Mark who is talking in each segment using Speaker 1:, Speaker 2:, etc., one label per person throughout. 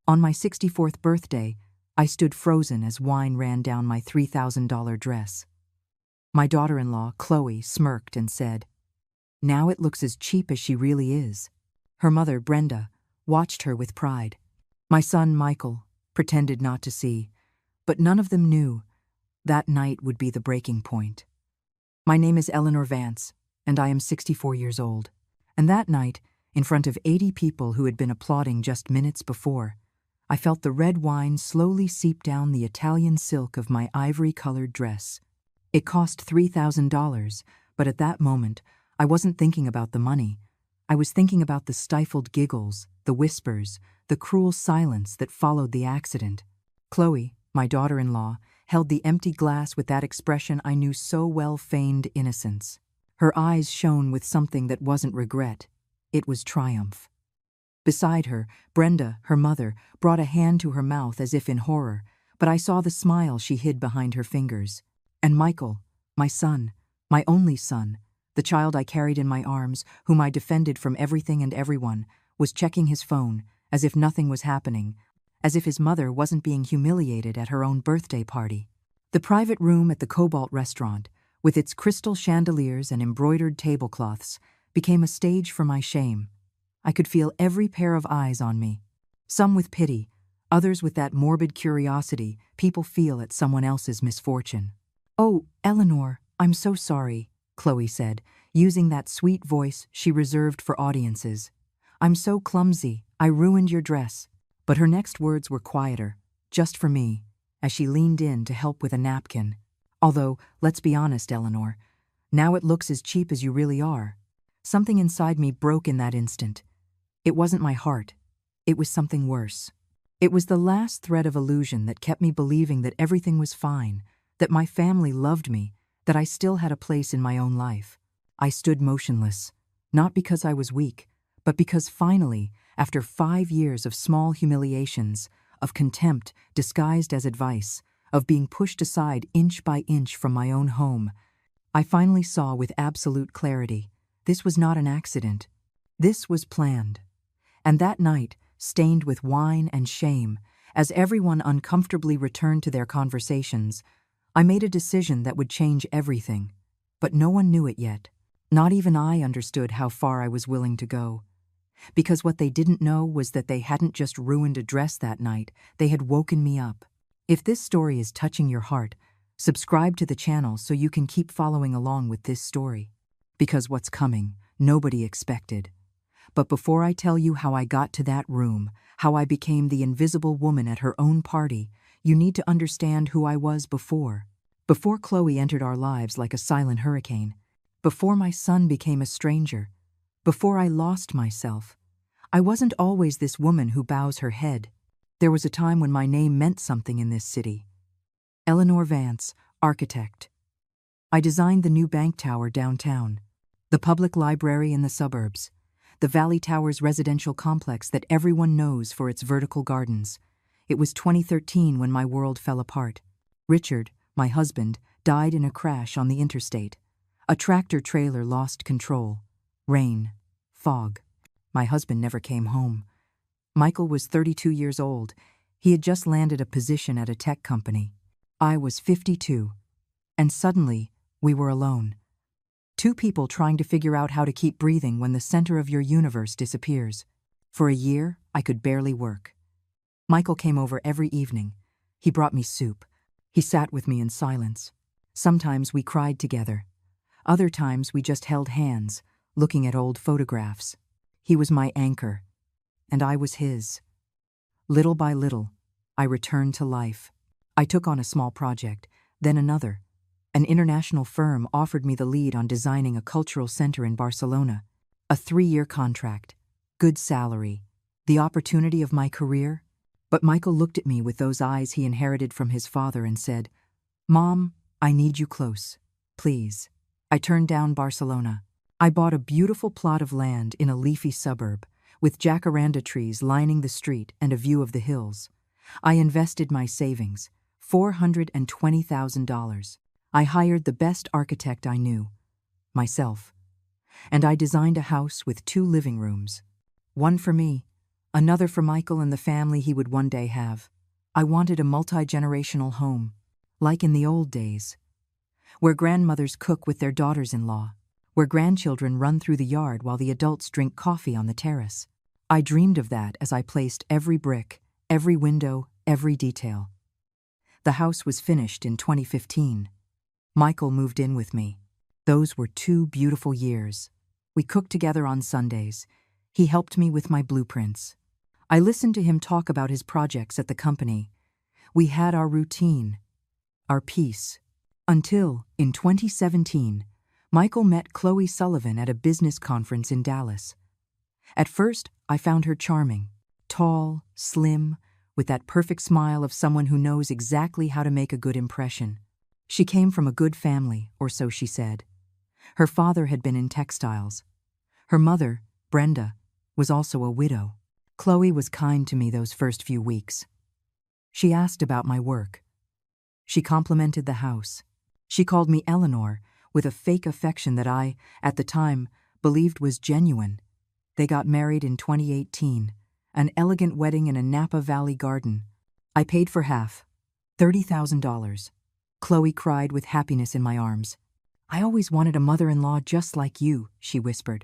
Speaker 1: On my 64th birthday, I stood frozen as wine ran down my $3,000 dress. My daughter-in-law, Chloe, smirked and said, "Now it looks as cheap as she really is." Her mother, Brenda, watched her with pride. My son, Michael, pretended not to see, but none of them knew that night would be the breaking point. My name is Eleanor Vance, and I am 64 years old. And that night, in front of 80 people who had been applauding just minutes before, I felt the red wine slowly seep down the Italian silk of my ivory-colored dress. It cost $3,000, but at that moment, I wasn't thinking about the money. I was thinking about the stifled giggles, the whispers, the cruel silence that followed the accident. Chloe, my daughter-in-law, held the empty glass with that expression I knew so well, feigned innocence. Her eyes shone with something that wasn't regret. It was triumph. Beside her, Brenda, her mother, brought a hand to her mouth as if in horror, but I saw the smile she hid behind her fingers. And Michael, my son, my only son, the child I carried in my arms, whom I defended from everything and everyone, was checking his phone, as if nothing was happening, as if his mother wasn't being humiliated at her own birthday party. The private room at the Cobalt restaurant, with its crystal chandeliers and embroidered tablecloths, became a stage for my shame. I could feel every pair of eyes on me, some with pity, others with that morbid curiosity people feel at someone else's misfortune. "Oh, Eleanor, I'm so sorry," Chloe said, using that sweet voice she reserved for audiences. "I'm so clumsy, I ruined your dress." But her next words were quieter, just for me, as she leaned in to help with a napkin. "Although, let's be honest, Eleanor, now it looks as cheap as you really are." Something inside me broke in that instant. It wasn't my heart. It was something worse. It was the last thread of illusion that kept me believing that everything was fine, that my family loved me, that I still had a place in my own life. I stood motionless, not because I was weak, but because finally, after 5 years of small humiliations, of contempt disguised as advice, of being pushed aside inch by inch from my own home, I finally saw with absolute clarity, this was not an accident. This was planned. And that night, stained with wine and shame, as everyone uncomfortably returned to their conversations, I made a decision that would change everything. But no one knew it yet. Not even I understood how far I was willing to go. Because what they didn't know was that they hadn't just ruined a dress that night, they had woken me up. If this story is touching your heart, subscribe to the channel so you can keep following along with this story. Because what's coming, nobody expected. But before I tell you how I got to that room, how I became the invisible woman at her own party, you need to understand who I was before. Before Chloe entered our lives like a silent hurricane. Before my son became a stranger. Before I lost myself. I wasn't always this woman who bows her head. There was a time when my name meant something in this city. Eleanor Vance, architect. I designed the new bank tower downtown, the public library in the suburbs, the Valley Towers residential complex that everyone knows for its vertical gardens. It was 2013 when my world fell apart. Richard, my husband, died in a crash on the interstate. A tractor trailer lost control. Rain. Fog. My husband never came home. Michael was 32 years old. He had just landed a position at a tech company. I was 52. And suddenly, we were alone. Two people trying to figure out how to keep breathing when the center of your universe disappears. For a year, I could barely work. Michael came over every evening. He brought me soup. He sat with me in silence. Sometimes we cried together. Other times we just held hands, looking at old photographs. He was my anchor, and I was his. Little by little, I returned to life. I took on a small project, then another. An international firm offered me the lead on designing a cultural center in Barcelona. A 3-year contract, good salary, the opportunity of my career. But Michael looked at me with those eyes he inherited from his father and said, "Mom, I need you close, please." I turned down Barcelona. I bought a beautiful plot of land in a leafy suburb, with jacaranda trees lining the street and a view of the hills. I invested my savings, $420,000. I hired the best architect I knew, myself. And I designed a house with 2 living rooms. One for me, Another for Michael and the family he would one day have. I wanted a multi-generational home, like in the old days, where grandmothers cook with their daughters-in-law, where grandchildren run through the yard while the adults drink coffee on the terrace. I dreamed of that as I placed every brick, every window, every detail. The house was finished in 2015. Michael moved in with me. Those were 2 beautiful years. We cooked together on Sundays. He helped me with my blueprints. I listened to him talk about his projects at the company. We had our routine, our peace. Until, in 2017, Michael met Chloe Sullivan at a business conference in Dallas. At first, I found her charming, tall, slim, with that perfect smile of someone who knows exactly how to make a good impression. She came from a good family, or so she said. Her father had been in textiles. Her mother, Brenda, was also a widow. Chloe was kind to me those first few weeks. She asked about my work. She complimented the house. She called me Eleanor, with a fake affection that I, at the time, believed was genuine. They got married in 2018, an elegant wedding in a Napa Valley garden. I paid for half, $30,000. Chloe cried with happiness in my arms. I always wanted a mother-in-law just like you, she whispered.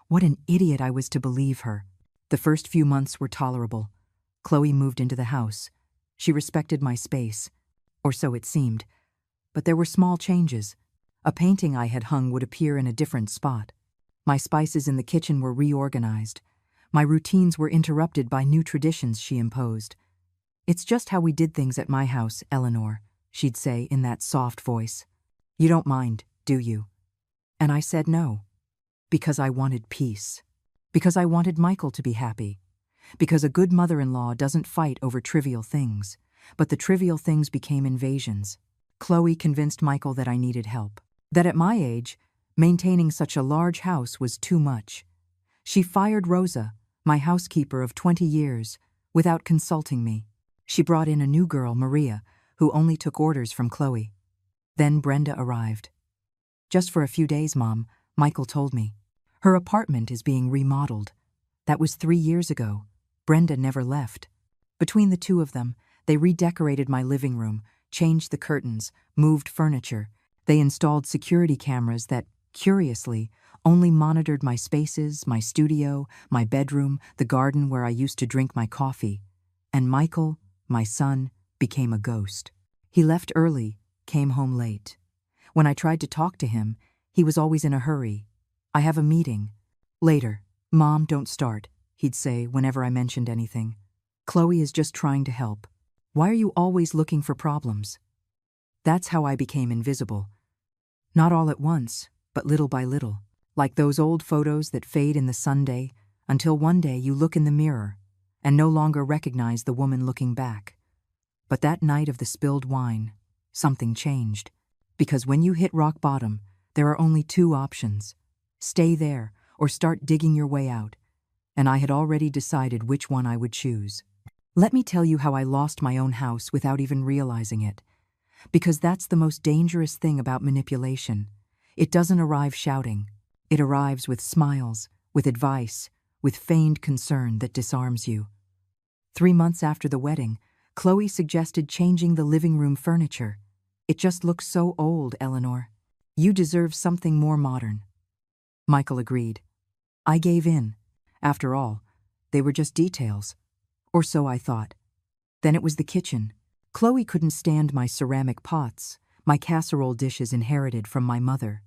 Speaker 1: What an idiot I was to believe her. The first few months were tolerable. Chloe moved into the house. She respected my space, or so it seemed. But there were small changes. A painting I had hung would appear in a different spot. My spices in the kitchen were reorganized. My routines were interrupted by new traditions she imposed. It's just how we did things at my house, Eleanor, she'd say in that soft voice. You don't mind, do you? And I said no. Because I wanted peace. Because I wanted Michael to be happy. Because a good mother-in-law doesn't fight over trivial things. But the trivial things became invasions. Chloe convinced Michael that I needed help. That at my age, maintaining such a large house was too much. She fired Rosa, my housekeeper of 20 years, without consulting me. She brought in a new girl, Maria, who only took orders from Chloe. Then Brenda arrived. Just for a few days, Mom, Michael told me. Her apartment is being remodeled. That was 3 years ago. Brenda never left. Between the two of them, they redecorated my living room, changed the curtains, moved furniture. They installed security cameras that, curiously, only monitored my spaces, my studio, my bedroom, the garden where I used to drink my coffee. And Michael, my son, became a ghost. He left early, came home late. When I tried to talk to him, he was always in a hurry. I have a meeting. Later. Mom, don't start, he'd say whenever I mentioned anything. Chloe is just trying to help. Why are you always looking for problems? That's how I became invisible. Not all at once, but little by little. Like those old photos that fade in the sunday, until one day you look in the mirror and no longer recognize the woman looking back. But that night of the spilled wine, something changed. Because when you hit rock bottom, there are only 2 options. Stay there or start digging your way out. And I had already decided which one I would choose. Let me tell you how I lost my own house without even realizing it. Because that's the most dangerous thing about manipulation. It doesn't arrive shouting. It arrives with smiles, with advice, with feigned concern that disarms you. 3 months after the wedding, Chloe suggested changing the living room furniture. It just looks so old, Eleanor. You deserve something more modern. Michael agreed. I gave in. After all, they were just details. Or so I thought. Then it was the kitchen. Chloe couldn't stand my ceramic pots, my casserole dishes inherited from my mother.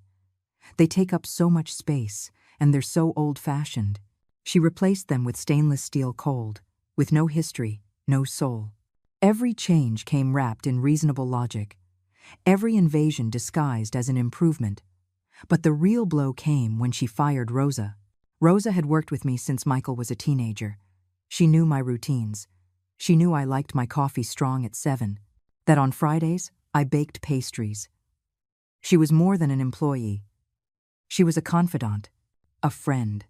Speaker 1: They take up so much space, and they're so old-fashioned. She replaced them with stainless steel cold, with no history, no soul. Every change came wrapped in reasonable logic. Every invasion disguised as an improvement. But the real blow came when she fired Rosa. Rosa had worked with me since Michael was a teenager. She knew my routines. She knew I liked my coffee strong at 7, that on Fridays I baked pastries. She was more than an employee. She was a confidant, a friend.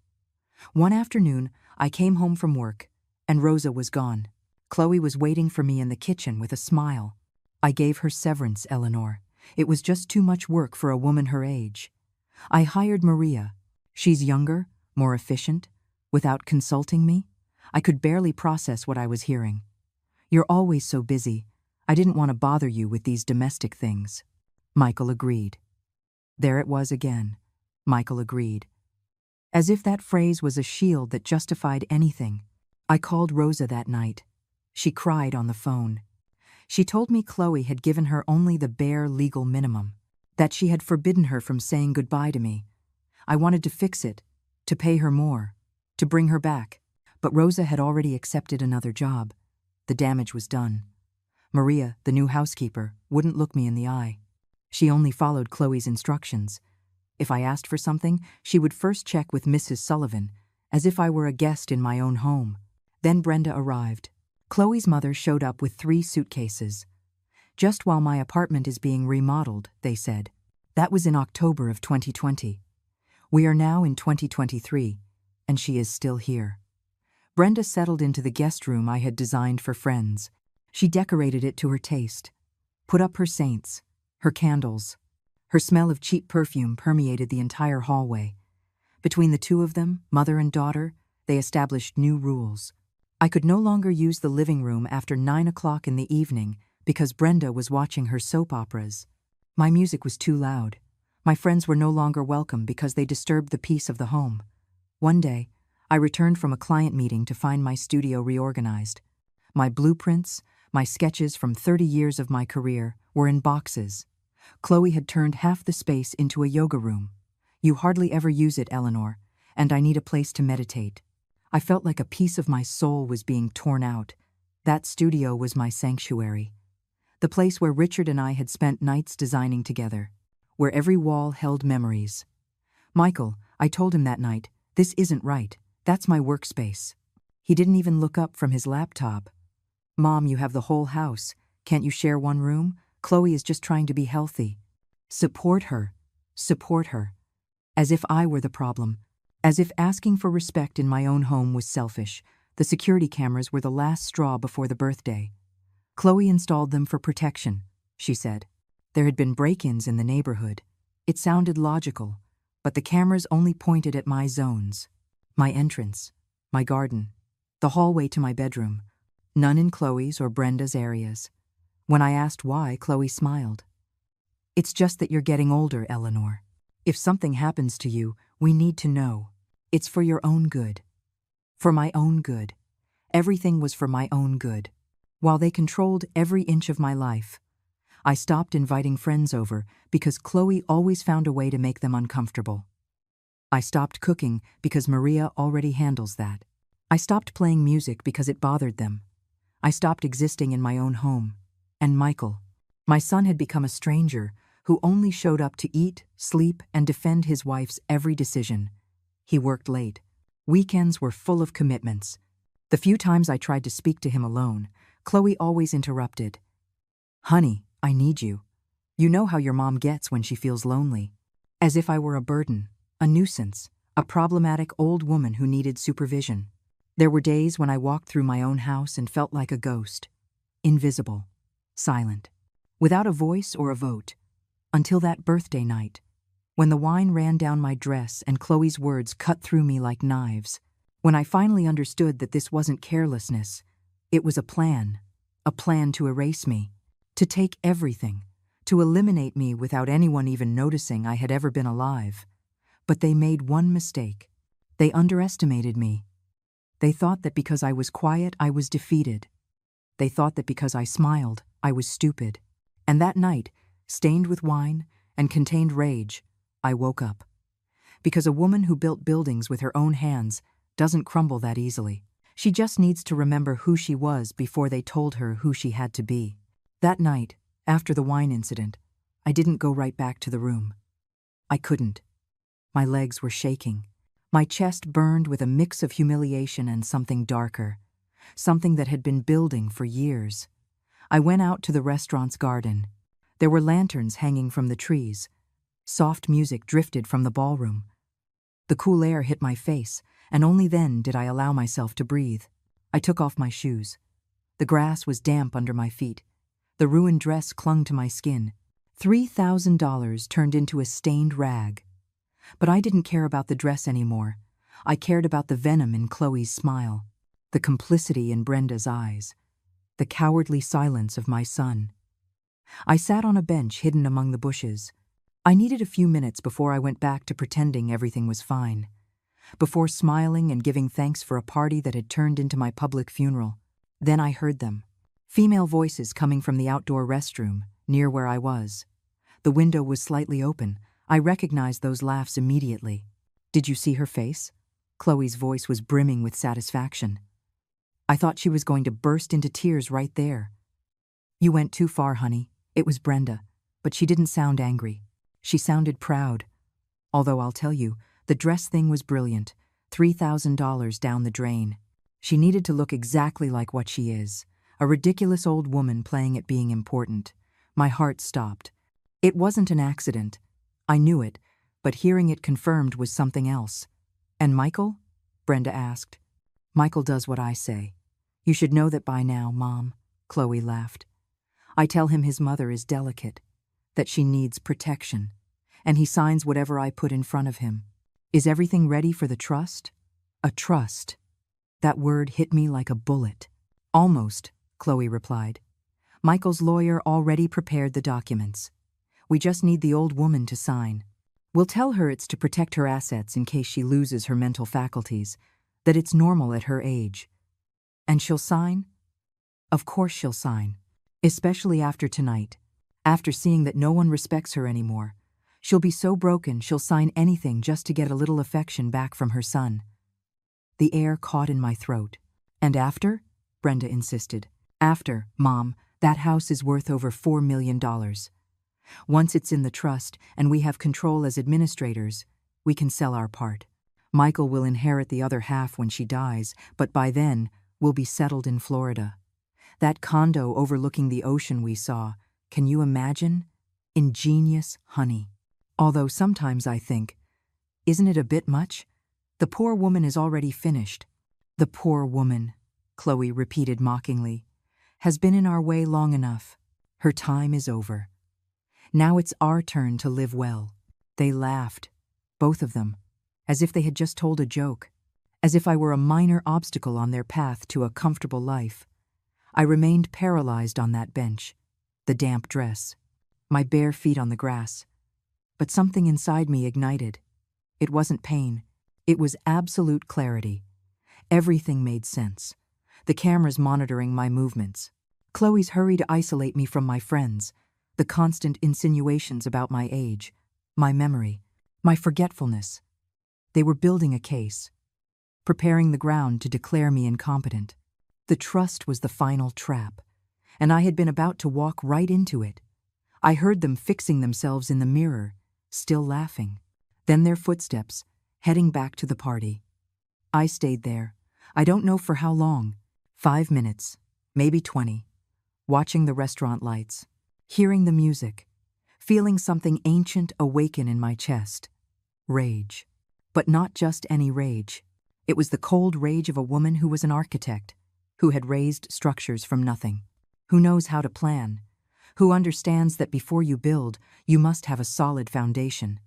Speaker 1: One afternoon, I came home from work, and Rosa was gone. Chloe was waiting for me in the kitchen with a smile. I gave her severance, Eleanor. It was just too much work for a woman her age. I hired Maria. She's younger, more efficient. Without consulting me, I could barely process what I was hearing. "You're always so busy. I didn't want to bother you with these domestic things." Michael agreed. There it was again. Michael agreed. As if that phrase was a shield that justified anything. I called Rosa that night. She cried on the phone. She told me Chloe had given her only the bare legal minimum, that she had forbidden her from saying goodbye to me. I wanted to fix it, to pay her more, to bring her back. But Rosa had already accepted another job. The damage was done. Maria, the new housekeeper, wouldn't look me in the eye. She only followed Chloe's instructions. If I asked for something, she would first check with Mrs. Sullivan, as if I were a guest in my own home. Then Brenda arrived. Chloe's mother showed up with 3 suitcases. "Just while my apartment is being remodeled," they said. That was in October of 2020. We are now in 2023, and she is still here. Brenda settled into the guest room I had designed for friends. She decorated it to her taste, put up her saints, her candles. Her smell of cheap perfume permeated the entire hallway. Between the two of them, mother and daughter, they established new rules. I could no longer use the living room after 9 o'clock in the evening because Brenda was watching her soap operas. My music was too loud. My friends were no longer welcome because they disturbed the peace of the home. One day, I returned from a client meeting to find my studio reorganized. My blueprints, my sketches from 30 years of my career, were in boxes. Chloe had turned half the space into a yoga room. "You hardly ever use it, Eleanor, and I need a place to meditate." I felt like a piece of my soul was being torn out. That studio was my sanctuary. The place where Richard and I had spent nights designing together, where every wall held memories. "Michael," I told him that night, "this isn't right. That's my workspace." He didn't even look up from his laptop. "Mom, you have the whole house. Can't you share one room? Chloe is just trying to be healthy." Support her. Support her. As if I were the problem. As if asking for respect in my own home was selfish. The security cameras were the last straw before the birthday. "Chloe installed them for protection," she said. There had been break-ins in the neighborhood. It sounded logical, but the cameras only pointed at my zones. My entrance, my garden, the hallway to my bedroom. None in Chloe's or Brenda's areas. When I asked why, Chloe smiled. "It's just that you're getting older, Eleanor. If something happens to you, we need to know. It's for your own good." For my own good. Everything was for my own good. While they controlled every inch of my life, I stopped inviting friends over because Chloe always found a way to make them uncomfortable. I stopped cooking because Maria already handles that. I stopped playing music because it bothered them. I stopped existing in my own home. And Michael, my son, had become a stranger who only showed up to eat, sleep, and defend his wife's every decision. He worked late. Weekends were full of commitments. The few times I tried to speak to him alone, Chloe always interrupted. "Honey, I need you. You know how your mom gets when she feels lonely." As if I were a burden, a nuisance, a problematic old woman who needed supervision. There were days when I walked through my own house and felt like a ghost. Invisible. Silent. Without a voice or a vote. Until that birthday night, when the wine ran down my dress and Chloe's words cut through me like knives. When I finally understood that this wasn't carelessness, it was a plan to erase me, to take everything, to eliminate me without anyone even noticing I had ever been alive. But they made one mistake. They underestimated me. They thought that because I was quiet, I was defeated. They thought that because I smiled, I was stupid. And that night, stained with wine and contained rage, I woke up. Because a woman who built buildings with her own hands doesn't crumble that easily. She just needs to remember who she was before they told her who she had to be. That night, after the wine incident, I didn't go right back to the room. I couldn't. My legs were shaking. My chest burned with a mix of humiliation and something darker, something that had been building for years. I went out to the restaurant's garden. There were lanterns hanging from the trees. Soft music drifted from the ballroom. The cool air hit my face, and only then did I allow myself to breathe. I took off my shoes. The grass was damp under my feet. The ruined dress clung to my skin. $3,000 turned into a stained rag. But I didn't care about the dress anymore. I cared about the venom in Chloe's smile. the complicity in Brenda's eyes, the cowardly silence of my son. I sat on a bench hidden among the bushes. I needed a few minutes before I went back to pretending everything was fine, before smiling and giving thanks for a party that had turned into my public funeral. Then I heard them. Female voices coming from the outdoor restroom, near where I was. The window was slightly open. I recognized those laughs immediately. Did you see her face? Chloe's voice was brimming with satisfaction. I thought she was going to burst into tears right there. You went too far, honey. It was Brenda, but she didn't sound angry. She sounded proud. Although I'll tell you, the dress thing was brilliant. $3,000 down the drain. She needed to look exactly like what she is. A ridiculous old woman playing at being important. My heart stopped. It wasn't an accident. I knew it, but hearing it confirmed was something else. And Michael? Brenda asked. Michael does what I say. You should know that by now, Mom, Chloe laughed. I tell him his mother is delicate, that she needs protection, and he signs whatever I put in front of him. Is everything ready for the trust? A trust. That word hit me like a bullet. Almost, Chloe replied. Michael's lawyer already prepared the documents. We just need the old woman to sign. We'll tell her it's to protect her assets in case she loses her mental faculties, that it's normal at her age. And she'll sign? Of course she'll sign. Especially after tonight. After seeing that no one respects her anymore. She'll be so broken she'll sign anything just to get a little affection back from her son. The air caught in my throat. And after? Brenda insisted. After, Mom, that house is worth over $4 million. Once it's in the trust and we have control as administrators, we can sell our part. Michael will inherit the other half when she dies, but by then, we'll be settled in Florida. That condo overlooking the ocean we saw, can you imagine? Ingenious, honey. Although sometimes I think, isn't it a bit much? The poor woman is already finished. The poor woman, Chloe repeated mockingly, has been in our way long enough. Her time is over. Now it's our turn to live well. They laughed, both of them, as if they had just told a joke, as if I were a minor obstacle on their path to a comfortable life. I remained paralyzed on that bench, the damp dress, my bare feet on the grass. But something inside me ignited. It wasn't pain. It was absolute clarity. Everything made sense. The cameras monitoring my movements. Chloe's hurry to isolate me from my friends. The constant insinuations about my age, my memory, my forgetfulness. They were building a case, preparing the ground to declare me incompetent. The trust was the final trap, and I had been about to walk right into it. I heard them fixing themselves in the mirror, still laughing. Then their footsteps, heading back to the party. I stayed there. I don't know for how long. 5 minutes, maybe 20. Watching the restaurant lights, hearing the music, feeling something ancient awaken in my chest. Rage. But not just any rage. It was the cold rage of a woman who was an architect, who had raised structures from nothing, who knows how to plan, who understands that before you build, you must have a solid foundation.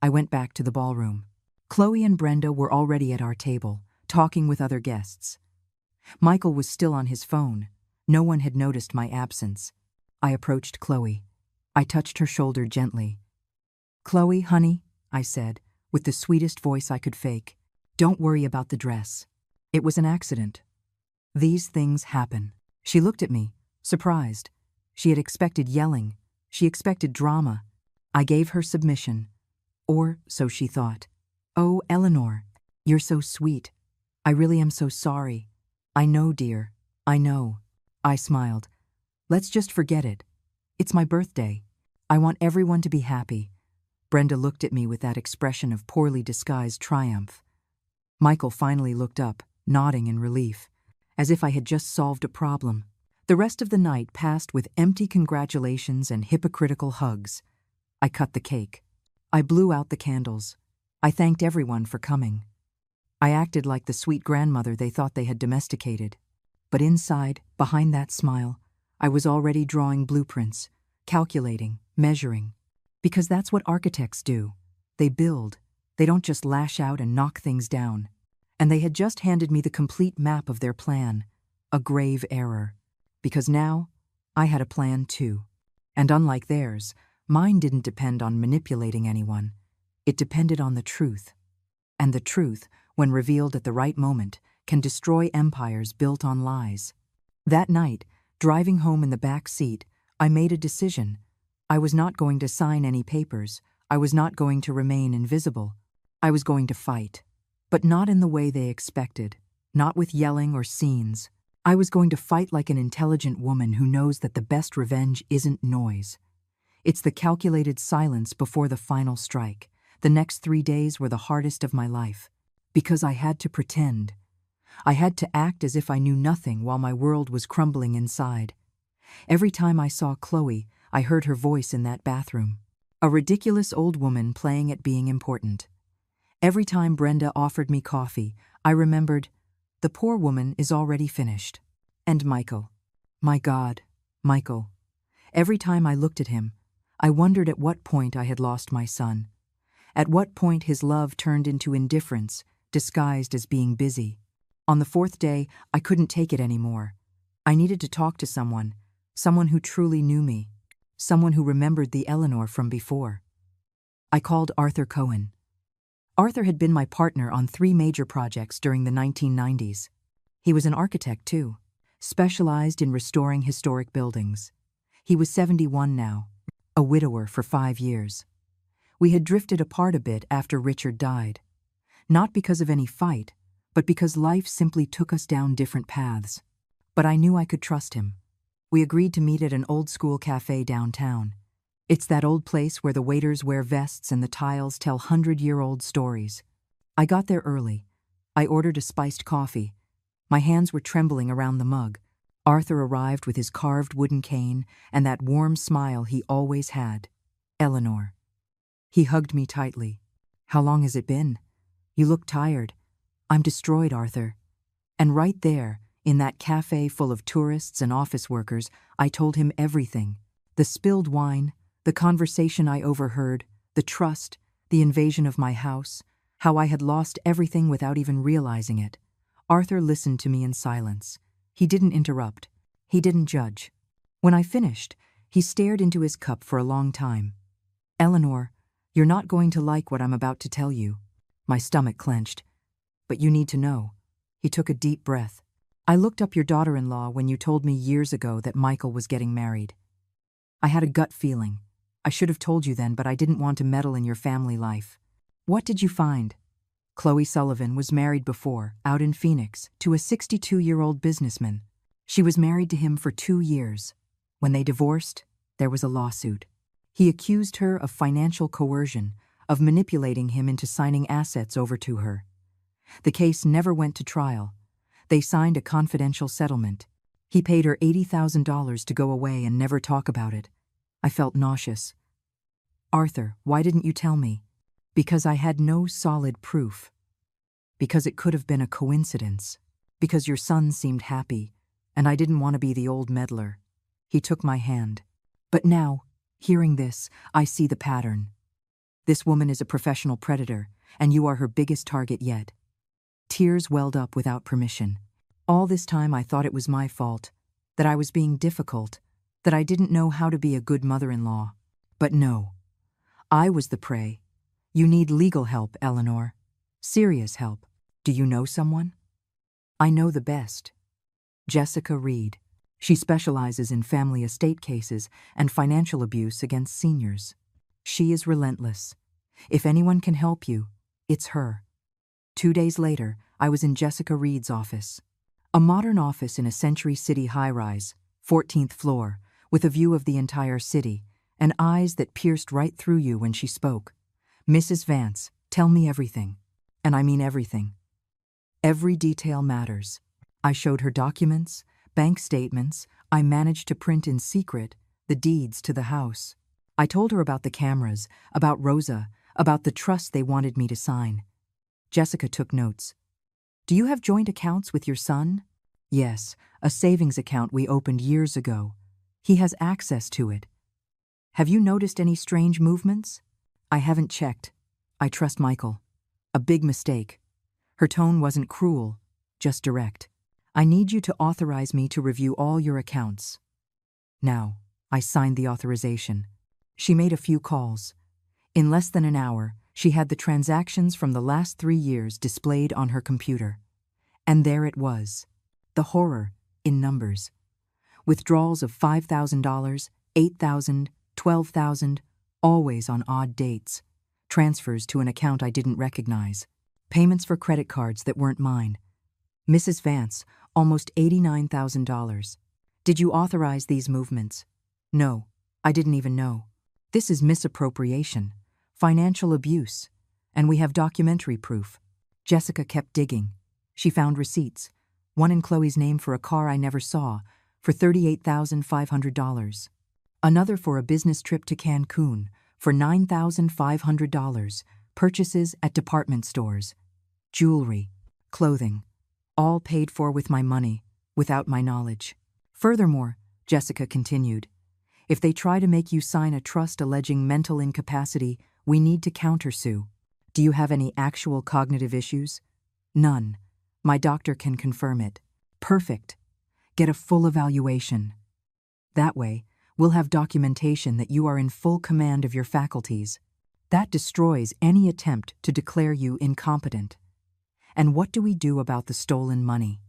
Speaker 1: I went back to the ballroom. Chloe and Brenda were already at our table, talking with other guests. Michael was still on his phone. No one had noticed my absence. I approached Chloe. I touched her shoulder gently. Chloe, honey, I said, with the sweetest voice I could fake. Don't worry about the dress. It was an accident. These things happen. She looked at me, surprised. She had expected yelling. She expected drama. I gave her submission. Or so she thought. Oh, Eleanor, you're so sweet. I really am so sorry. I know, dear. I know. I smiled. Let's just forget it. It's my birthday. I want everyone to be happy. Brenda looked at me with that expression of poorly disguised triumph. Michael finally looked up, nodding in relief, as if I had just solved a problem. The rest of the night passed with empty congratulations and hypocritical hugs. I cut the cake. I blew out the candles. I thanked everyone for coming. I acted like the sweet grandmother they thought they had domesticated. But inside, behind that smile, I was already drawing blueprints, calculating, measuring. Because that's what architects do. They build. They don't just lash out and knock things down. And they had just handed me the complete map of their plan. A grave error. Because now, I had a plan too. And unlike theirs, mine didn't depend on manipulating anyone. It depended on the truth. And the truth, when revealed at the right moment, can destroy empires built on lies. That night, driving home in the back seat, I made a decision. I was not going to sign any papers. I was not going to remain invisible. I was going to fight. But not in the way they expected. Not with yelling or scenes. I was going to fight like an intelligent woman who knows that the best revenge isn't noise. It's the calculated silence before the final strike. The next 3 days were the hardest of my life. Because I had to pretend. I had to act as if I knew nothing while my world was crumbling inside. Every time I saw Chloe, I heard her voice in that bathroom. A ridiculous old woman playing at being important. Every time Brenda offered me coffee, I remembered, the poor woman is already finished. And Michael. My God, Michael. Every time I looked at him, I wondered at what point I had lost my son. At what point his love turned into indifference, disguised as being busy. On the 4th day, I couldn't take it anymore. I needed to talk to someone who truly knew me, someone who remembered the Eleanor from before. I called Arthur Cohen. Arthur had been my partner on 3 major projects during the 1990s. He was an architect too, specialized in restoring historic buildings. He was 71 now, a widower for 5 years. We had drifted apart a bit after Richard died. Not because of any fight, but because life simply took us down different paths. But I knew I could trust him. We agreed to meet at an old-school cafe downtown. It's that old place where the waiters wear vests and the tiles tell 100-year-old stories. I got there early. I ordered a spiced coffee. My hands were trembling around the mug. Arthur arrived with his carved wooden cane and that warm smile he always had. Eleanor. He hugged me tightly. How long has it been? You look tired. I'm destroyed, Arthur. And right there, in that cafe full of tourists and office workers, I told him everything. The spilled wine, the conversation I overheard, the trust, the invasion of my house, how I had lost everything without even realizing it. Arthur listened to me in silence. He didn't interrupt. He didn't judge. When I finished, he stared into his cup for a long time. Eleanor, you're not going to like what I'm about to tell you. My stomach clenched. But you need to know. He took a deep breath. I looked up your daughter-in-law when you told me years ago that Michael was getting married. I had a gut feeling. I should have told you then, but I didn't want to meddle in your family life. What did you find? Chloe Sullivan was married before, out in Phoenix, to a 62-year-old businessman. She was married to him for 2 years. When they divorced, there was a lawsuit. He accused her of financial coercion, of manipulating him into signing assets over to her. The case never went to trial. They signed a confidential settlement. He paid her $80,000 to go away and never talk about it. I felt nauseous. Arthur, why didn't you tell me? Because I had no solid proof. Because it could have been a coincidence. Because your son seemed happy, and I didn't want to be the old meddler. He took my hand. But now, hearing this, I see the pattern. This woman is a professional predator, and you are her biggest target yet. Tears welled up without permission. All this time I thought it was my fault, that I was being difficult, that I didn't know how to be a good mother-in-law. But no, I was the prey. You need legal help, Eleanor. Serious help. Do you know someone? I know the best. Jessica Reed. She specializes in family estate cases and financial abuse against seniors. She is relentless. If anyone can help you, it's her. 2 days later, I was in Jessica Reed's office. A modern office in a Century City high-rise, 14th floor, with a view of the entire city, and eyes that pierced right through you when she spoke. Mrs. Vance, tell me everything. And I mean everything. Every detail matters. I showed her documents, bank statements. I managed to print in secret the deeds to the house. I told her about the cameras, about Rosa, about the trust they wanted me to sign. Jessica took notes. Do you have joint accounts with your son? Yes, a savings account we opened years ago. He has access to it. Have you noticed any strange movements? I haven't checked. I trust Michael. A big mistake. Her tone wasn't cruel, just direct. I need you to authorize me to review all your accounts. Now, I signed the authorization. She made a few calls. In less than an hour, she had the transactions from the last 3 years displayed on her computer. And there it was. The horror, in numbers. Withdrawals of $5,000, $8,000, $12,000, always on odd dates. Transfers to an account I didn't recognize. Payments for credit cards that weren't mine. Mrs. Vance, almost $89,000. Did you authorize these movements? No, I didn't even know. This is misappropriation, financial abuse, and we have documentary proof. Jessica kept digging. She found receipts, one in Chloe's name for a car I never saw, for $38,500. Another for a business trip to Cancun, for $9,500, purchases at department stores. Jewelry, clothing, all paid for with my money, without my knowledge. Furthermore, Jessica continued, if they try to make you sign a trust alleging mental incapacity, we need to countersue. Do you have any actual cognitive issues? None. My doctor can confirm it. Perfect. Get a full evaluation. That way, we'll have documentation that you are in full command of your faculties. That destroys any attempt to declare you incompetent. And what do we do about the stolen money?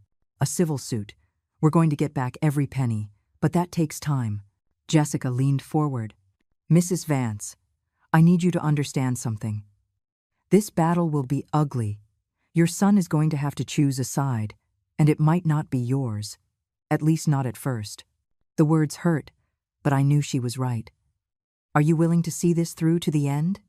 Speaker 1: A civil suit. We're going to get back every penny, but that takes time. Jessica leaned forward. Mrs. Vance, I need you to understand something. This battle will be ugly. Your son is going to have to choose a side, and it might not be yours. At least not at first. The words hurt, but I knew she was right. Are you willing to see this through to the end?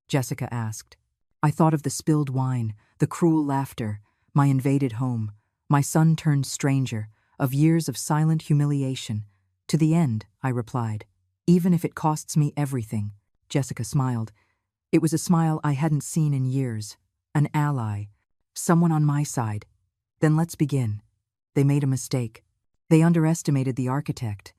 Speaker 1: Jessica asked. I thought of the spilled wine, the cruel laughter, my invaded home, my son turned stranger, of years of silent humiliation. To the end, I replied. Even if it costs me everything. Jessica smiled. It was a smile I hadn't seen in years. An ally. Someone on my side. Then let's begin. They made a mistake. They underestimated the architect.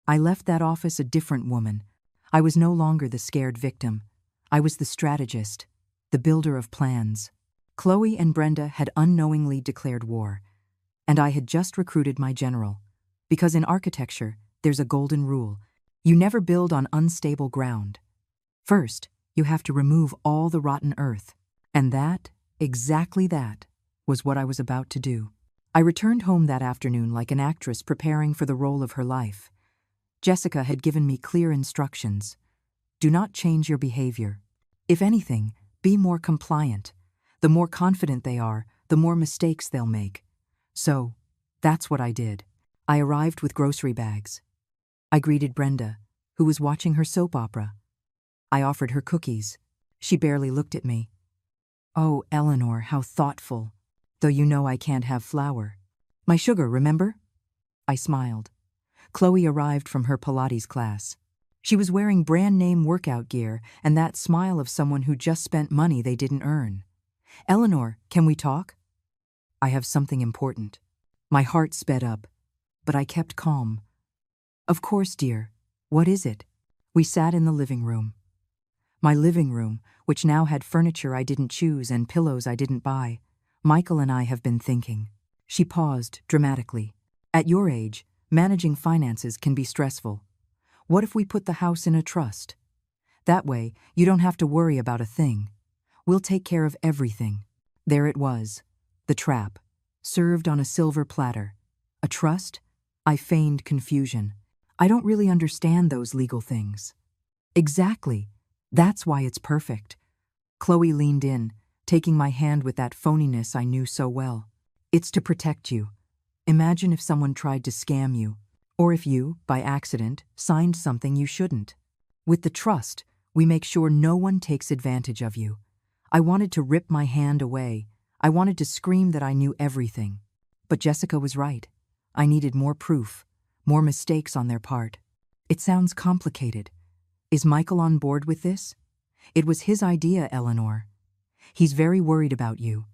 Speaker 1: I left that office a different woman. I was no longer the scared victim. I was the strategist, the builder of plans. Chloe and Brenda had unknowingly declared war, and I had just recruited my general. Because in architecture, there's a golden rule. You never build on unstable ground. First, you have to remove all the rotten earth. And that, exactly that, was what I was about to do. I returned home that afternoon like an actress preparing for the role of her life. Jessica had given me clear instructions. Do not change your behavior. If anything, be more compliant. The more confident they are, the more mistakes they'll make. So, that's what I did. I arrived with grocery bags. I greeted Brenda, who was watching her soap opera. I offered her cookies. She barely looked at me. Oh, Eleanor, how thoughtful. Though you know I can't have flour. My sugar, remember? I smiled. Chloe arrived from her Pilates class. She was wearing brand-name workout gear and that smile of someone who just spent money they didn't earn. Eleanor, can we talk? I have something important. My heart sped up, but I kept calm. Of course, dear. What is it? We sat in the living room. My living room, which now had furniture I didn't choose and pillows I didn't buy. Michael and I have been thinking. She paused dramatically. At your age, managing finances can be stressful. What if we put the house in a trust? That way, you don't have to worry about a thing. We'll take care of everything. There it was, the trap, served on a silver platter. A trust? I feigned confusion. I don't really understand those legal things. Exactly. That's why it's perfect. Chloe leaned in, taking my hand with that phoniness I knew so well. It's to protect you. Imagine if someone tried to scam you, or if you, by accident, signed something you shouldn't. With the trust, we make sure no one takes advantage of you. I wanted to rip my hand away. I wanted to scream that I knew everything. But Jessica was right. I needed more proof, more mistakes on their part. It sounds complicated. Is Michael on board with this? It was his idea, Eleanor. He's very worried about you.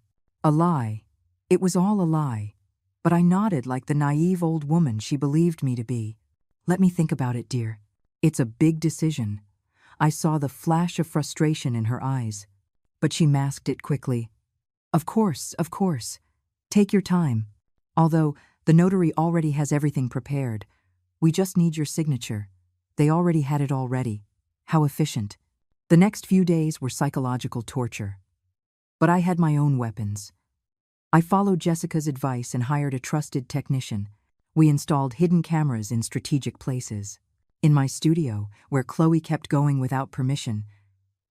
Speaker 1: A lie. It was all a lie. But I nodded like the naive old woman she believed me to be. Let me think about it, dear. It's a big decision. I saw the flash of frustration in her eyes, but she masked it quickly. Of course, of course. Take your time. Although the notary already has everything prepared. We just need your signature. They already had it all ready. How efficient. The next few days were psychological torture. But I had my own weapons. I followed Jessica's advice and hired a trusted technician. We installed hidden cameras in strategic places. In my studio, where Chloe kept going without permission.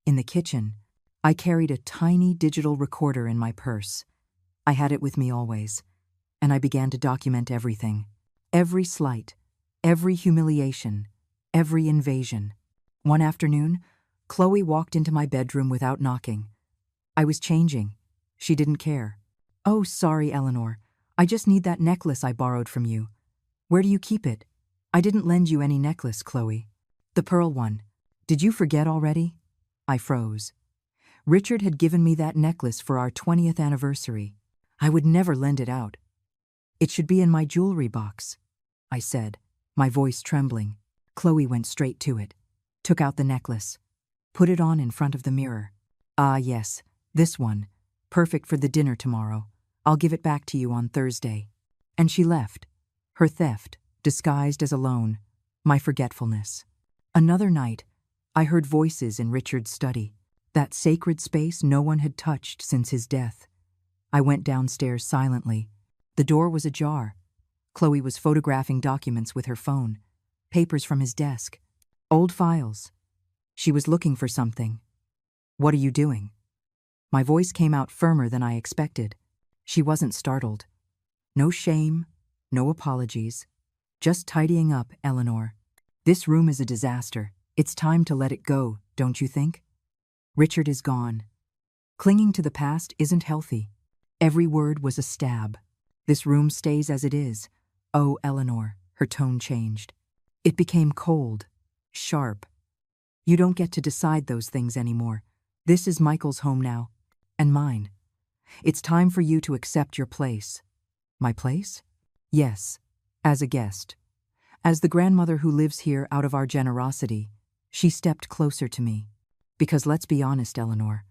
Speaker 1: In the kitchen, I carried a tiny digital recorder in my purse. I had it with me always, and I began to document everything. Every slight, every humiliation, every invasion. One afternoon, Chloe walked into my bedroom without knocking. I was changing. She didn't care. "Oh, sorry, Eleanor. I just need that necklace I borrowed from you." "Where do you keep it?" "I didn't lend you any necklace, Chloe." "The pearl one. Did you forget already?" I froze. Richard had given me that necklace for our 20th anniversary. I would never lend it out. "It should be in my jewelry box," I said, my voice trembling. Chloe went straight to it, took out the necklace, put it on in front of the mirror. "Ah, yes, this one. Perfect for the dinner tomorrow. I'll give it back to you on Thursday." And she left. Her theft, disguised as a loan. My forgetfulness. Another night, I heard voices in Richard's study. That sacred space no one had touched since his death. I went downstairs silently. The door was ajar. Chloe was photographing documents with her phone. Papers from his desk. Old files. She was looking for something. "What are you doing?" My voice came out firmer than I expected. She wasn't startled. "No shame, no apologies. Just tidying up, Eleanor. This room is a disaster. It's time to let it go, don't you think? Richard is gone. Clinging to the past isn't healthy." Every word was a stab. "This room stays as it is. Oh, Eleanor," her tone changed. It became cold, sharp. "You don't get to decide those things anymore. This is Michael's home now, and mine. It's time for you to accept your place." "My place?" "Yes, as a guest. As the grandmother who lives here out of our generosity." She stepped closer to me. "Because let's be honest, Eleanor,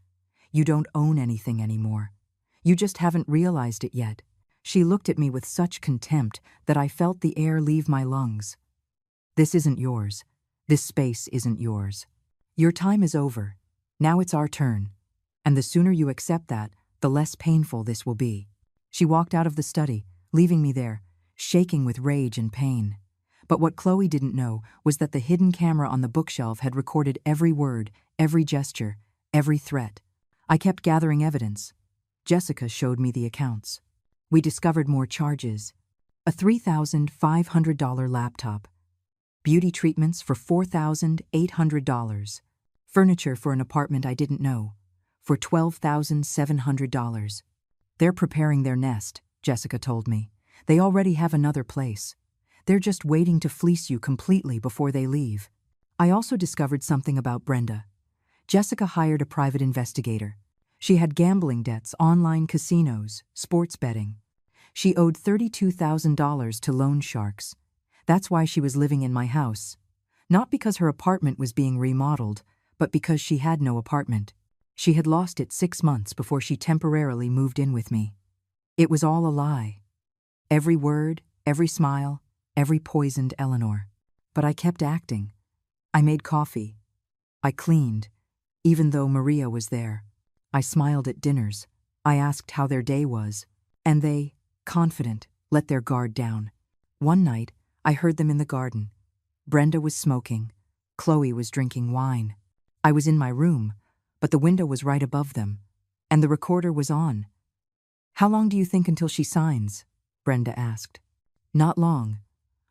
Speaker 1: you don't own anything anymore. You just haven't realized it yet." She looked at me with such contempt that I felt the air leave my lungs. "This isn't yours. This space isn't yours. Your time is over. Now it's our turn. And the sooner you accept that, the less painful this will be." She walked out of the study, leaving me there, shaking with rage and pain. But what Chloe didn't know was that the hidden camera on the bookshelf had recorded every word, every gesture, every threat. I kept gathering evidence. Jessica showed me the accounts. We discovered more charges. A $3,500 laptop. Beauty treatments for $4,800. Furniture for an apartment I didn't know, for $12,700. "They're preparing their nest," Jessica told me. "They already have another place. They're just waiting to fleece you completely before they leave." I also discovered something about Brenda. Jessica hired a private investigator. She had gambling debts, online casinos, sports betting. She owed $32,000 to loan sharks. That's why she was living in my house. Not because her apartment was being remodeled, but because she had no apartment. She had lost it 6 months before she temporarily moved in with me. It was all a lie. Every word, every smile, every poisoned Eleanor. But I kept acting. I made coffee. I cleaned, even though Maria was there. I smiled at dinners. I asked how their day was. And they, confident, let their guard down. One night, I heard them in the garden. Brenda was smoking. Chloe was drinking wine. I was in my room, but the window was right above them, and the recorder was on. "How long do you think until she signs?" Brenda asked. "Not long.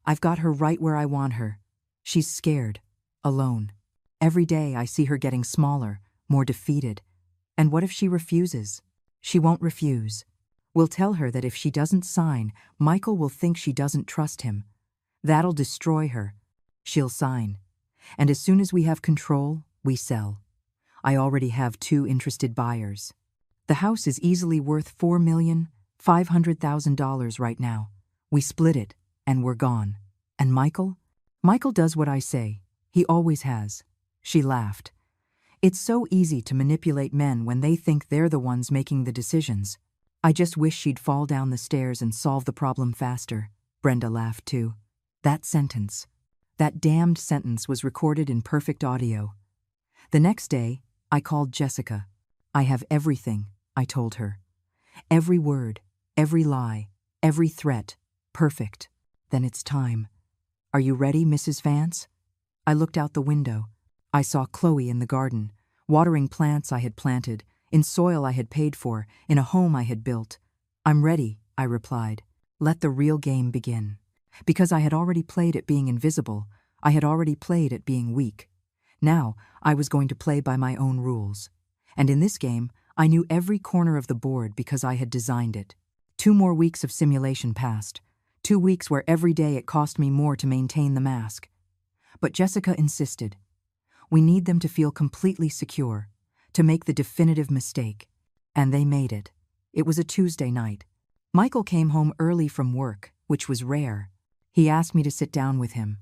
Speaker 1: I've got her right where I want her. She's scared, alone. Every day I see her getting smaller, more defeated. And what if she refuses?" "She won't refuse. We'll tell her that if she doesn't sign, Michael will think she doesn't trust him. That'll destroy her. She'll sign. And as soon as we have control, we sell. I already have 2 interested buyers. The house is easily worth $4,500,000 right now. We split it, and we're gone. And Michael? Michael does what I say. He always has." She laughed. It's so easy to manipulate men when they think they're the ones making the decisions. I just wish she'd fall down the stairs and solve the problem faster. Brenda laughed too. That sentence, that damned sentence was recorded in perfect audio. The next day, I called Jessica. I have everything, I told her. Every word, every lie, every threat. Perfect. Then it's time. Are you ready, Mrs. Vance? I looked out the window. I saw Chloe in the garden, watering plants I had planted, in soil I had paid for, in a home I had built. I'm ready, I replied. Let the real game begin. Because I had already played at being invisible, I had already played at being weak. Now, I was going to play by my own rules. And in this game, I knew every corner of the board because I had designed it. 2 more weeks of simulation passed. 2 weeks where every day it cost me more to maintain the mask. But Jessica insisted. We need them to feel completely secure, to make the definitive mistake. And they made it. It was a Tuesday night. Michael came home early from work, which was rare. He asked me to sit down with him.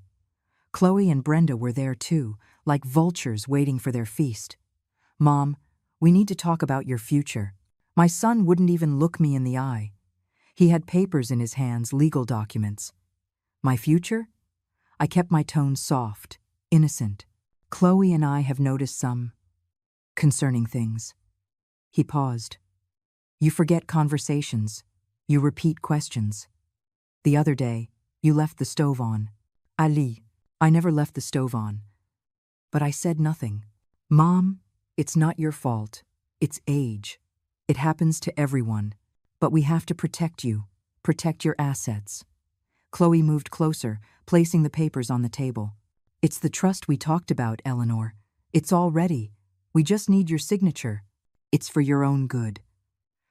Speaker 1: Chloe and Brenda were there too, like vultures waiting for their feast. Mom, we need to talk about your future. My son wouldn't even look me in the eye. He had papers in his hands, legal documents. My future? I kept my tone soft, innocent. Chloe and I have noticed some concerning things. He paused. You forget conversations. You repeat questions. The other day, you left the stove on. Ali, I never left the stove on. But I said nothing. Mom, it's not your fault. It's age. It happens to everyone. But we have to protect you. Protect your assets. Chloe moved closer, placing the papers on the table. It's the trust we talked about, Eleanor. It's all ready. We just need your signature. It's for your own good.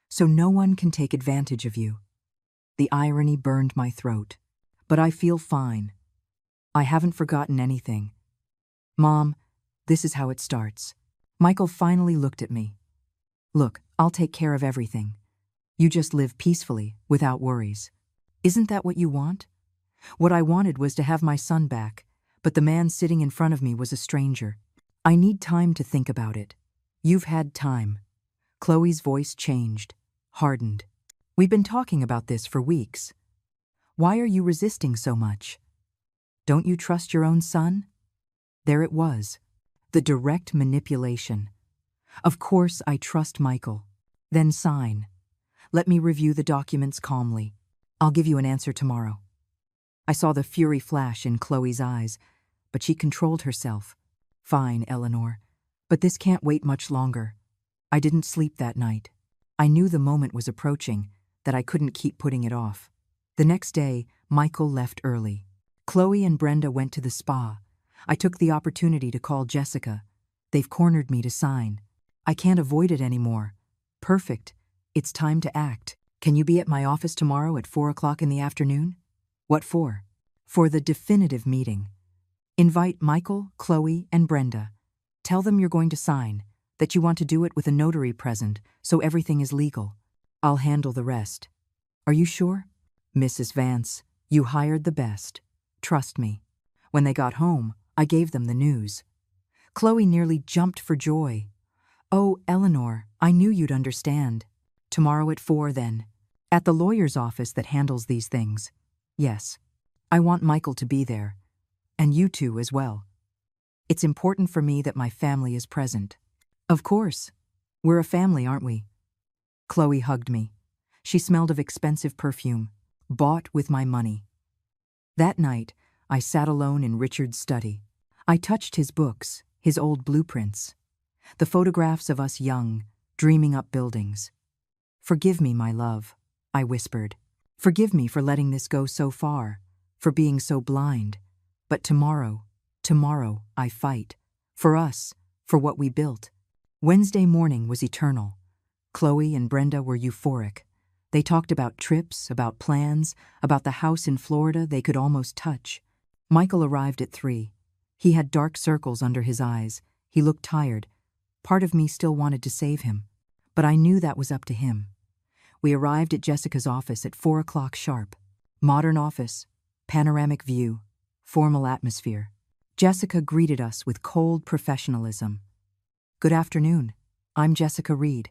Speaker 1: So no one can take advantage of you. The irony burned my throat. But I feel fine. I haven't forgotten anything. Mom, this is how it starts. Michael finally looked at me. Look, I'll take care of everything. You just live peacefully, without worries. Isn't that what you want? What I wanted was to have my son back, but the man sitting in front of me was a stranger. I need time to think about it. You've had time. Chloe's voice changed, hardened. We've been talking about this for weeks. Why are you resisting so much? Don't you trust your own son? There it was. The direct manipulation. Of course I trust Michael. Then sign. Let me review the documents calmly. I'll give you an answer tomorrow. I saw the fury flash in Chloe's eyes, but she controlled herself. Fine, Eleanor. But this can't wait much longer. I didn't sleep that night. I knew the moment was approaching, that I couldn't keep putting it off. The next day, Michael left early. Chloe and Brenda went to the spa. I took the opportunity to call Jessica. They've cornered me to sign. I can't avoid it anymore. Perfect. It's time to act. Can you be at my office tomorrow at 4 o'clock in the afternoon? What for? For the definitive meeting. Invite Michael, Chloe, and Brenda. Tell them you're going to sign, that you want to do it with a notary present, so everything is legal. I'll handle the rest. Are you sure? Mrs. Vance, you hired the best. Trust me. When they got home, I gave them the news. Chloe nearly jumped for joy. Oh, Eleanor, I knew you'd understand. Tomorrow at 4 then. At the lawyer's office that handles these things. Yes. I want Michael to be there. And you two as well. It's important for me that my family is present. Of course. We're a family, aren't we? Chloe hugged me. She smelled of expensive perfume, bought with my money. That night, I sat alone in Richard's study. I touched his books, his old blueprints, the photographs of us young, dreaming up buildings. Forgive me, my love, I whispered. Forgive me for letting this go so far, for being so blind. But tomorrow, I fight. For us, for what we built. Wednesday morning was eternal. Chloe and Brenda were euphoric. They talked about trips, about plans, about the house in Florida they could almost touch. Michael arrived at 3. He had dark circles under his eyes. He looked tired. Part of me still wanted to save him, but I knew that was up to him. We arrived at Jessica's office at 4 o'clock sharp. Modern office, panoramic view, formal atmosphere. Jessica greeted us with cold professionalism. Good afternoon. I'm Jessica Reed.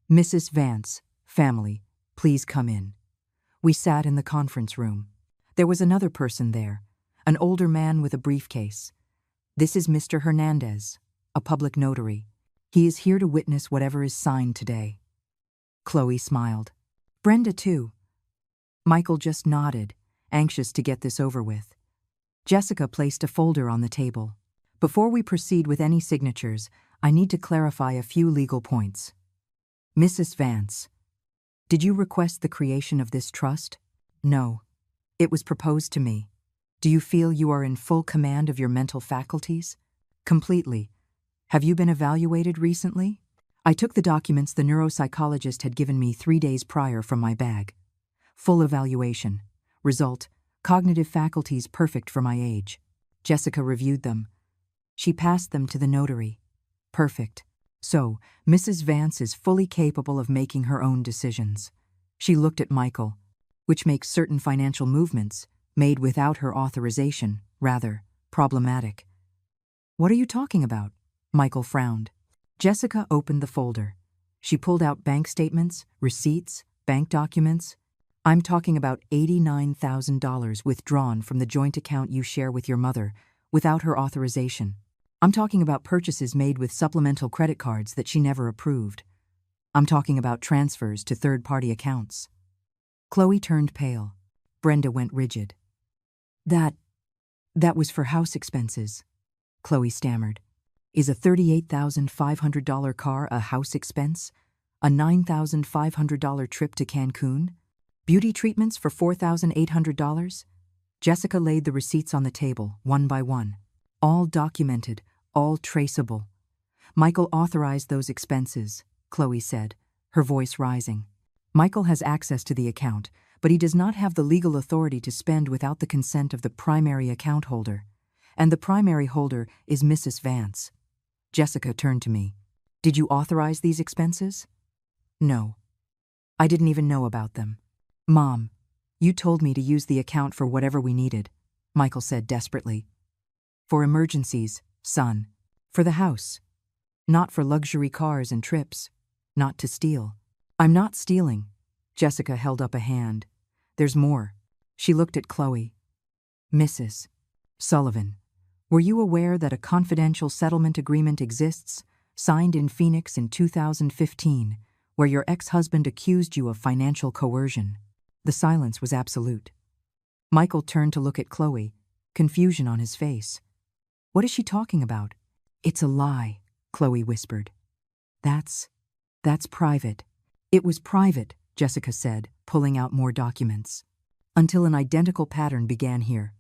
Speaker 1: Mrs. Vance, family, please come in. We sat in the conference room. There was another person there, an older man with a briefcase. This is Mr. Hernandez, a public notary. He is here to witness whatever is signed today. Chloe smiled. Brenda too. Michael just nodded, anxious to get this over with. Jessica placed a folder on the table. Before we proceed with any signatures, I need to clarify a few legal points. Mrs. Vance, did you request the creation of this trust? No. It was proposed to me. Do you feel you are in full command of your mental faculties? Completely. Have you been evaluated recently? I took the documents the neuropsychologist had given me 3 days prior from my bag. Full evaluation. Result: cognitive faculties perfect for my age. Jessica reviewed them. She passed them to the notary. Perfect. So, Mrs. Vance is fully capable of making her own decisions. She looked at Michael, which makes certain financial movements, made without her authorization, rather problematic. What are you talking about? Michael frowned. Jessica opened the folder. She pulled out bank statements, receipts, bank documents. I'm talking about $89,000 withdrawn from the joint account you share with your mother, without her authorization. I'm talking about purchases made with supplemental credit cards that she never approved. I'm talking about transfers to third-party accounts. Chloe turned pale. Brenda went rigid. That was for house expenses, Chloe stammered. Is a $38,500 car a house expense? A $9,500 trip to Cancun? Beauty treatments for $4,800? Jessica laid the receipts on the table, one by one. All documented, all traceable. Michael authorized those expenses, Chloe said, her voice rising. Michael has access to the account, but he does not have the legal authority to spend without the consent of the primary account holder. And the primary holder is Mrs. Vance. Jessica turned to me. Did you authorize these expenses? No. I didn't even know about them. Mom, you told me to use the account for whatever we needed, Michael said desperately. For emergencies, son. For the house. Not for luxury cars and trips. Not to steal. I'm not stealing. Jessica held up a hand. There's more. She looked at Chloe. Mrs. Sullivan, were you aware that a confidential settlement agreement exists, signed in Phoenix in 2015, where your ex-husband accused you of financial coercion? The silence was absolute. Michael turned to look at Chloe, confusion on his face. What is she talking about? It's a lie, Chloe whispered. That's private. It was private, Jessica said, pulling out more documents. Until an identical pattern began here.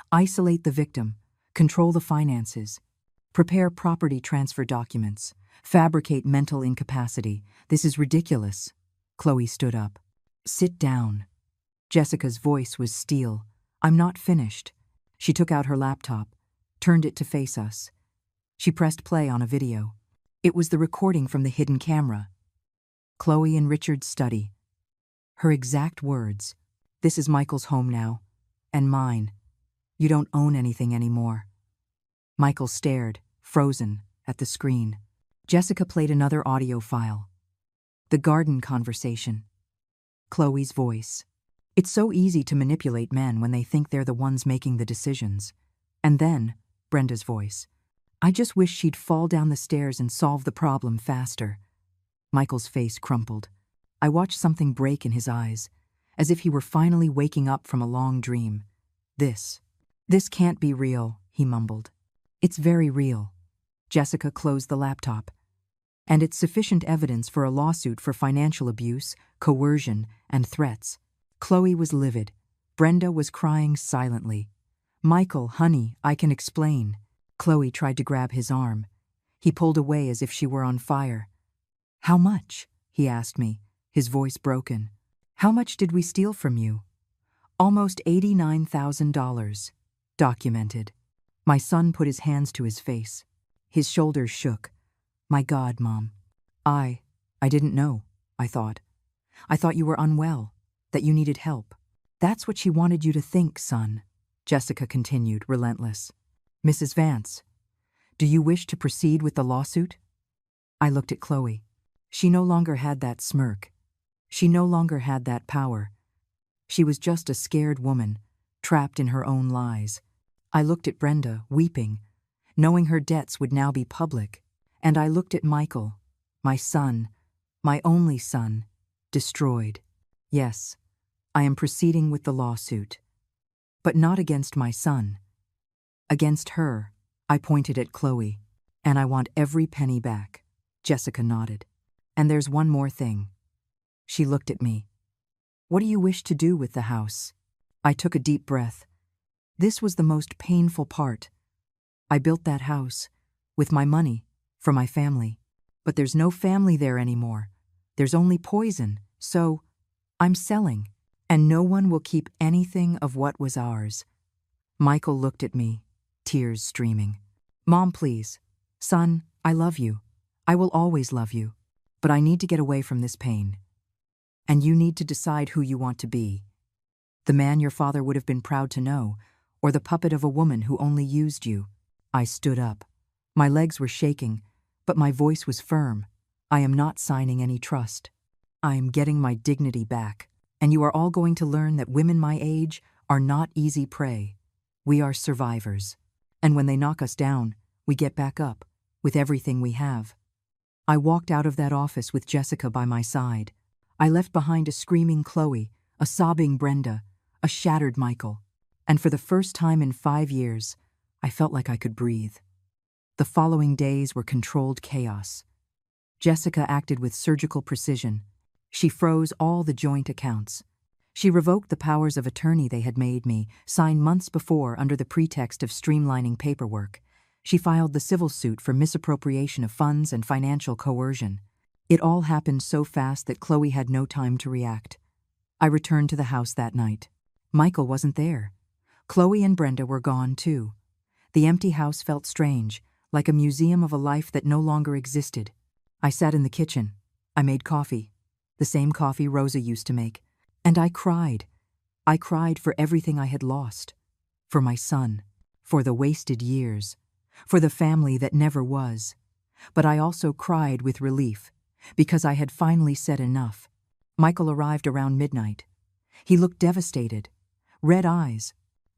Speaker 1: Isolate the victim, control the finances, prepare property transfer documents, fabricate mental incapacity. This is ridiculous. Chloe stood up. Sit down. Jessica's voice was steel. I'm not finished. She took out her laptop, turned it to face us. She pressed play on a video. It was the recording from the hidden camera. Chloe and Richard's study. Her exact words. This is Michael's home now. And mine. You don't own anything anymore. Michael stared, frozen, at the screen. Jessica played another audio file. The garden conversation. Chloe's voice. It's so easy to manipulate men when they think they're the ones making the decisions. And then, Brenda's voice. I just wish she'd fall down the stairs and solve the problem faster. Michael's face crumpled. I watched something break in his eyes, as if he were finally waking up from a long dream. This can't be real, he mumbled. It's very real. Jessica closed the laptop. And it's sufficient evidence for a lawsuit for financial abuse, coercion, and threats. Chloe was livid. Brenda was crying silently. Michael, honey, I can explain. Chloe tried to grab his arm. He pulled away as if she were on fire. How much? He asked me, his voice broken. How much did we steal from you? Almost $89,000. Documented. My son put his hands to his face. His shoulders shook. My God, Mom. I didn't know, I thought. I thought you were unwell, that you needed help. That's what she wanted you to think, son, Jessica continued, relentless. Mrs. Vance, do you wish to proceed with the lawsuit? I looked at Chloe. She no longer had that smirk. She no longer had that power. She was just a scared woman, trapped in her own lies. I looked at Brenda, weeping, knowing her debts would now be public. And I looked at Michael, my son, my only son, destroyed. Yes, I am proceeding with the lawsuit. But not against my son. Against her. I pointed at Chloe. And I want every penny back. Jessica nodded. And there's one more thing. She looked at me. What do you wish to do with the house? I took a deep breath. This was the most painful part. I built that house, with my money, for my family. But there's no family there anymore. There's only poison, so I'm selling, and no one will keep anything of what was ours. Michael looked at me, tears streaming. Mom, please. Son, I love you. I will always love you. But I need to get away from this pain. And you need to decide who you want to be. The man your father would have been proud to know, or the puppet of a woman who only used you. I stood up. My legs were shaking, but my voice was firm. I am not signing any trust. I am getting my dignity back, and you are all going to learn that women my age are not easy prey. We are survivors. And when they knock us down, we get back up, with everything we have. I walked out of that office with Jessica by my side. I left behind a screaming Chloe, a sobbing Brenda, a shattered Michael. And for the first time in 5 years, I felt like I could breathe. The following days were controlled chaos. Jessica acted with surgical precision. She froze all the joint accounts. She revoked the powers of attorney they had made me sign months before under the pretext of streamlining paperwork. She filed the civil suit for misappropriation of funds and financial coercion. It all happened so fast that Chloe had no time to react. I returned to the house that night. Michael wasn't there. Chloe and Brenda were gone too. The empty house felt strange, like a museum of a life that no longer existed. I sat in the kitchen. I made coffee, the same coffee Rosa used to make, and I cried. I cried for everything I had lost, for my son, for the wasted years, for the family that never was. But I also cried with relief, because I had finally said enough. Michael arrived around midnight. He looked devastated. Red eyes,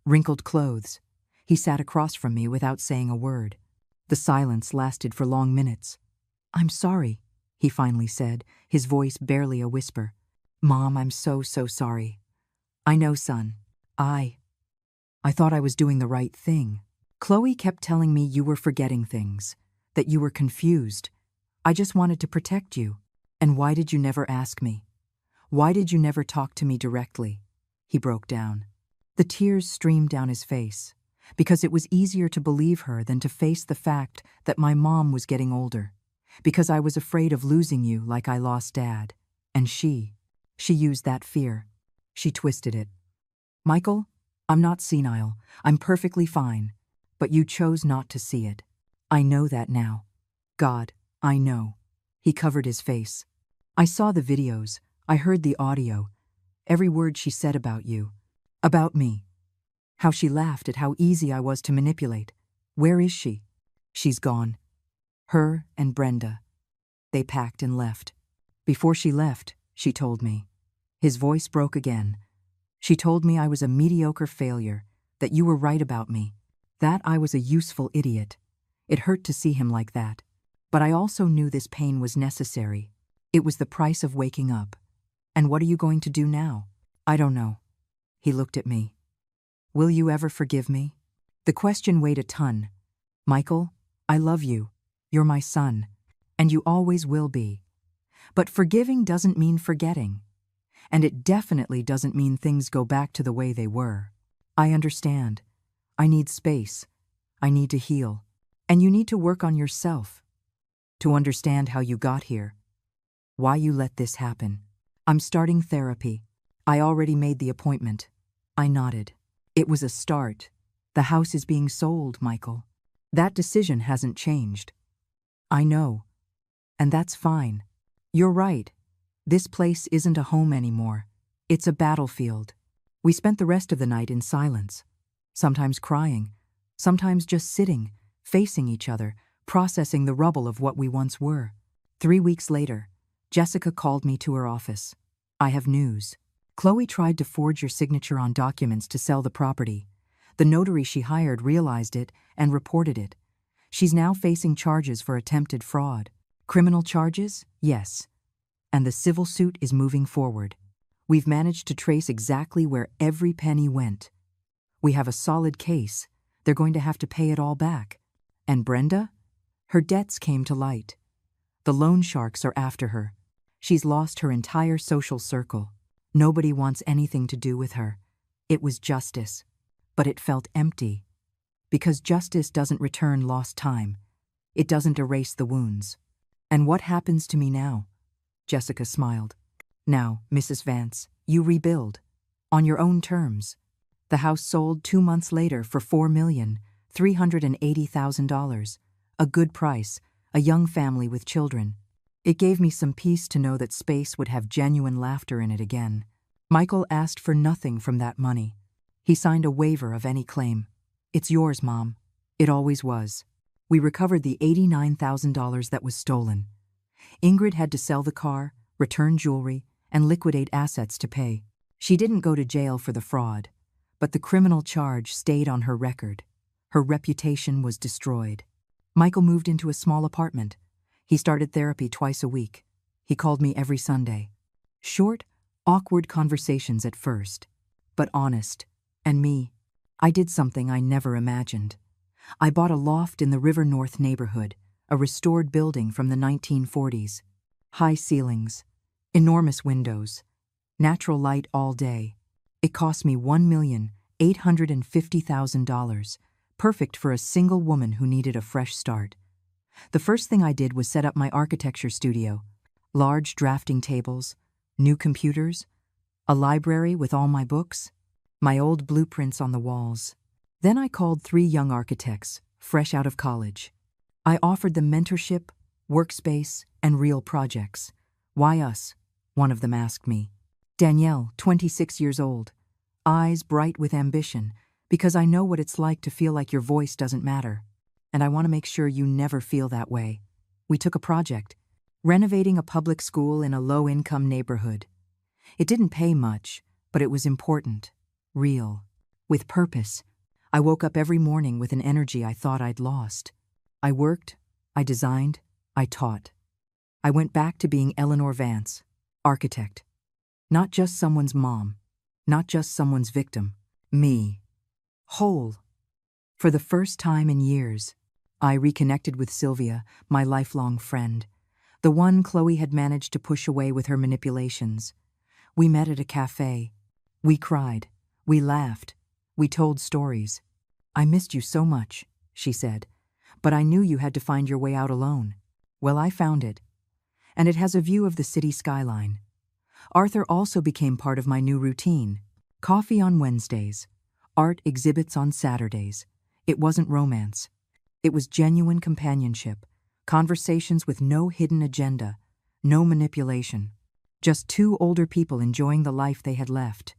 Speaker 1: wrinkled clothes. He sat across from me without saying a word. The silence lasted for long minutes. "I'm sorry," he finally said, his voice barely a whisper. "Mom, I'm so sorry." "I know, son. I thought I was doing the right thing. Chloe kept telling me you were forgetting things, that you were confused. I just wanted to protect you. And why did you never ask me? Why did you never talk to me directly?" He broke down. The tears streamed down his face, because it was easier to believe her than to face the fact that my mom was getting older, because I was afraid of losing you like I lost Dad. And she used that fear. She twisted it. "Michael, I'm not senile. I'm perfectly fine. But you chose not to see it. I know that now. God, I know." He covered his face. "I saw the videos. I heard the audio. Every word she said about you. About me. How she laughed at how easy I was to manipulate. Where is she?" "She's gone. Her and Brenda. They packed and left. Before she left, she told me." His voice broke again. "She told me I was a mediocre failure, that you were right about me, that I was a useful idiot." It hurt to see him like that. But I also knew this pain was necessary. It was the price of waking up. "And what are you going to do now?" "I don't know." He looked at me. "Will you ever forgive me?" The question weighed a ton. "Michael, I love you. You're my son. And you always will be. But forgiving doesn't mean forgetting. And it definitely doesn't mean things go back to the way they were. I understand. I need space. I need to heal. And you need to work on yourself. To understand how you got here. Why you let this happen. I'm starting therapy. I already made the appointment." I nodded. "It was a start. The house is being sold, Michael. That decision hasn't changed." "I know. And that's fine. You're right. This place isn't a home anymore. It's a battlefield." We spent the rest of the night in silence, sometimes crying, sometimes just sitting, facing each other, processing the rubble of what we once were. 3 weeks later, Jessica called me to her office. I have news. Chloe tried to forge your signature on documents to sell the property. The notary she hired realized it and reported it. She's now facing charges for attempted fraud. Criminal charges? Yes. And the civil suit is moving forward. We've managed to trace exactly where every penny went. We have a solid case. They're going to have to pay it all back. And Brenda? Her debts came to light. The loan sharks are after her. She's lost her entire social circle. Nobody wants anything to do with her. It was justice, but it felt empty. Because justice doesn't return lost time. It doesn't erase the wounds. And what happens to me now? Jessica smiled. Now, Mrs. Vance, you rebuild. On your own terms. The house sold 2 months later for $4,380,000. A good price, a young family with children. It gave me some peace to know that space would have genuine laughter in it again. Michael asked for nothing from that money. He signed a waiver of any claim. It's yours, Mom. It always was. We recovered the $89,000 that was stolen. Ingrid had to sell the car, return jewelry, and liquidate assets to pay. She didn't go to jail for the fraud, but the criminal charge stayed on her record. Her reputation was destroyed. Michael moved into a small apartment. He started therapy twice a week. He called me every Sunday. Short, awkward conversations at first, but honest. And me, I did something I never imagined. I bought a loft in the River North neighborhood, a restored building from the 1940s. High ceilings, enormous windows, natural light all day. It cost me $1,850,000, perfect for a single woman who needed a fresh start. The first thing I did was set up my architecture studio. Large drafting tables, new computers, a library with all my books, my old blueprints on the walls. Then I called 3 young architects, fresh out of college. I offered them mentorship, workspace, and real projects. Why us? One of them asked me. Danielle, 26 years old, eyes bright with ambition, because I know what it's like to feel like your voice doesn't matter. And I want to make sure you never feel that way. We took a project, renovating a public school in a low-income neighborhood. It didn't pay much, but it was important, real, with purpose. I woke up every morning with an energy I thought I'd lost. I worked, I designed, I taught. I went back to being Eleanor Vance, architect. Not just someone's mom, not just someone's victim, me. Whole. For the first time in years, I reconnected with Sylvia, my lifelong friend, the one Chloe had managed to push away with her manipulations. We met at a cafe. We cried. We laughed. We told stories. I missed you so much, she said, but I knew you had to find your way out alone. Well, I found it. And it has a view of the city skyline. Arthur also became part of my new routine. Coffee on Wednesdays. Art exhibits on Saturdays. It wasn't romance. It was genuine companionship, conversations with no hidden agenda, no manipulation. Just 2 older people enjoying the life they had left.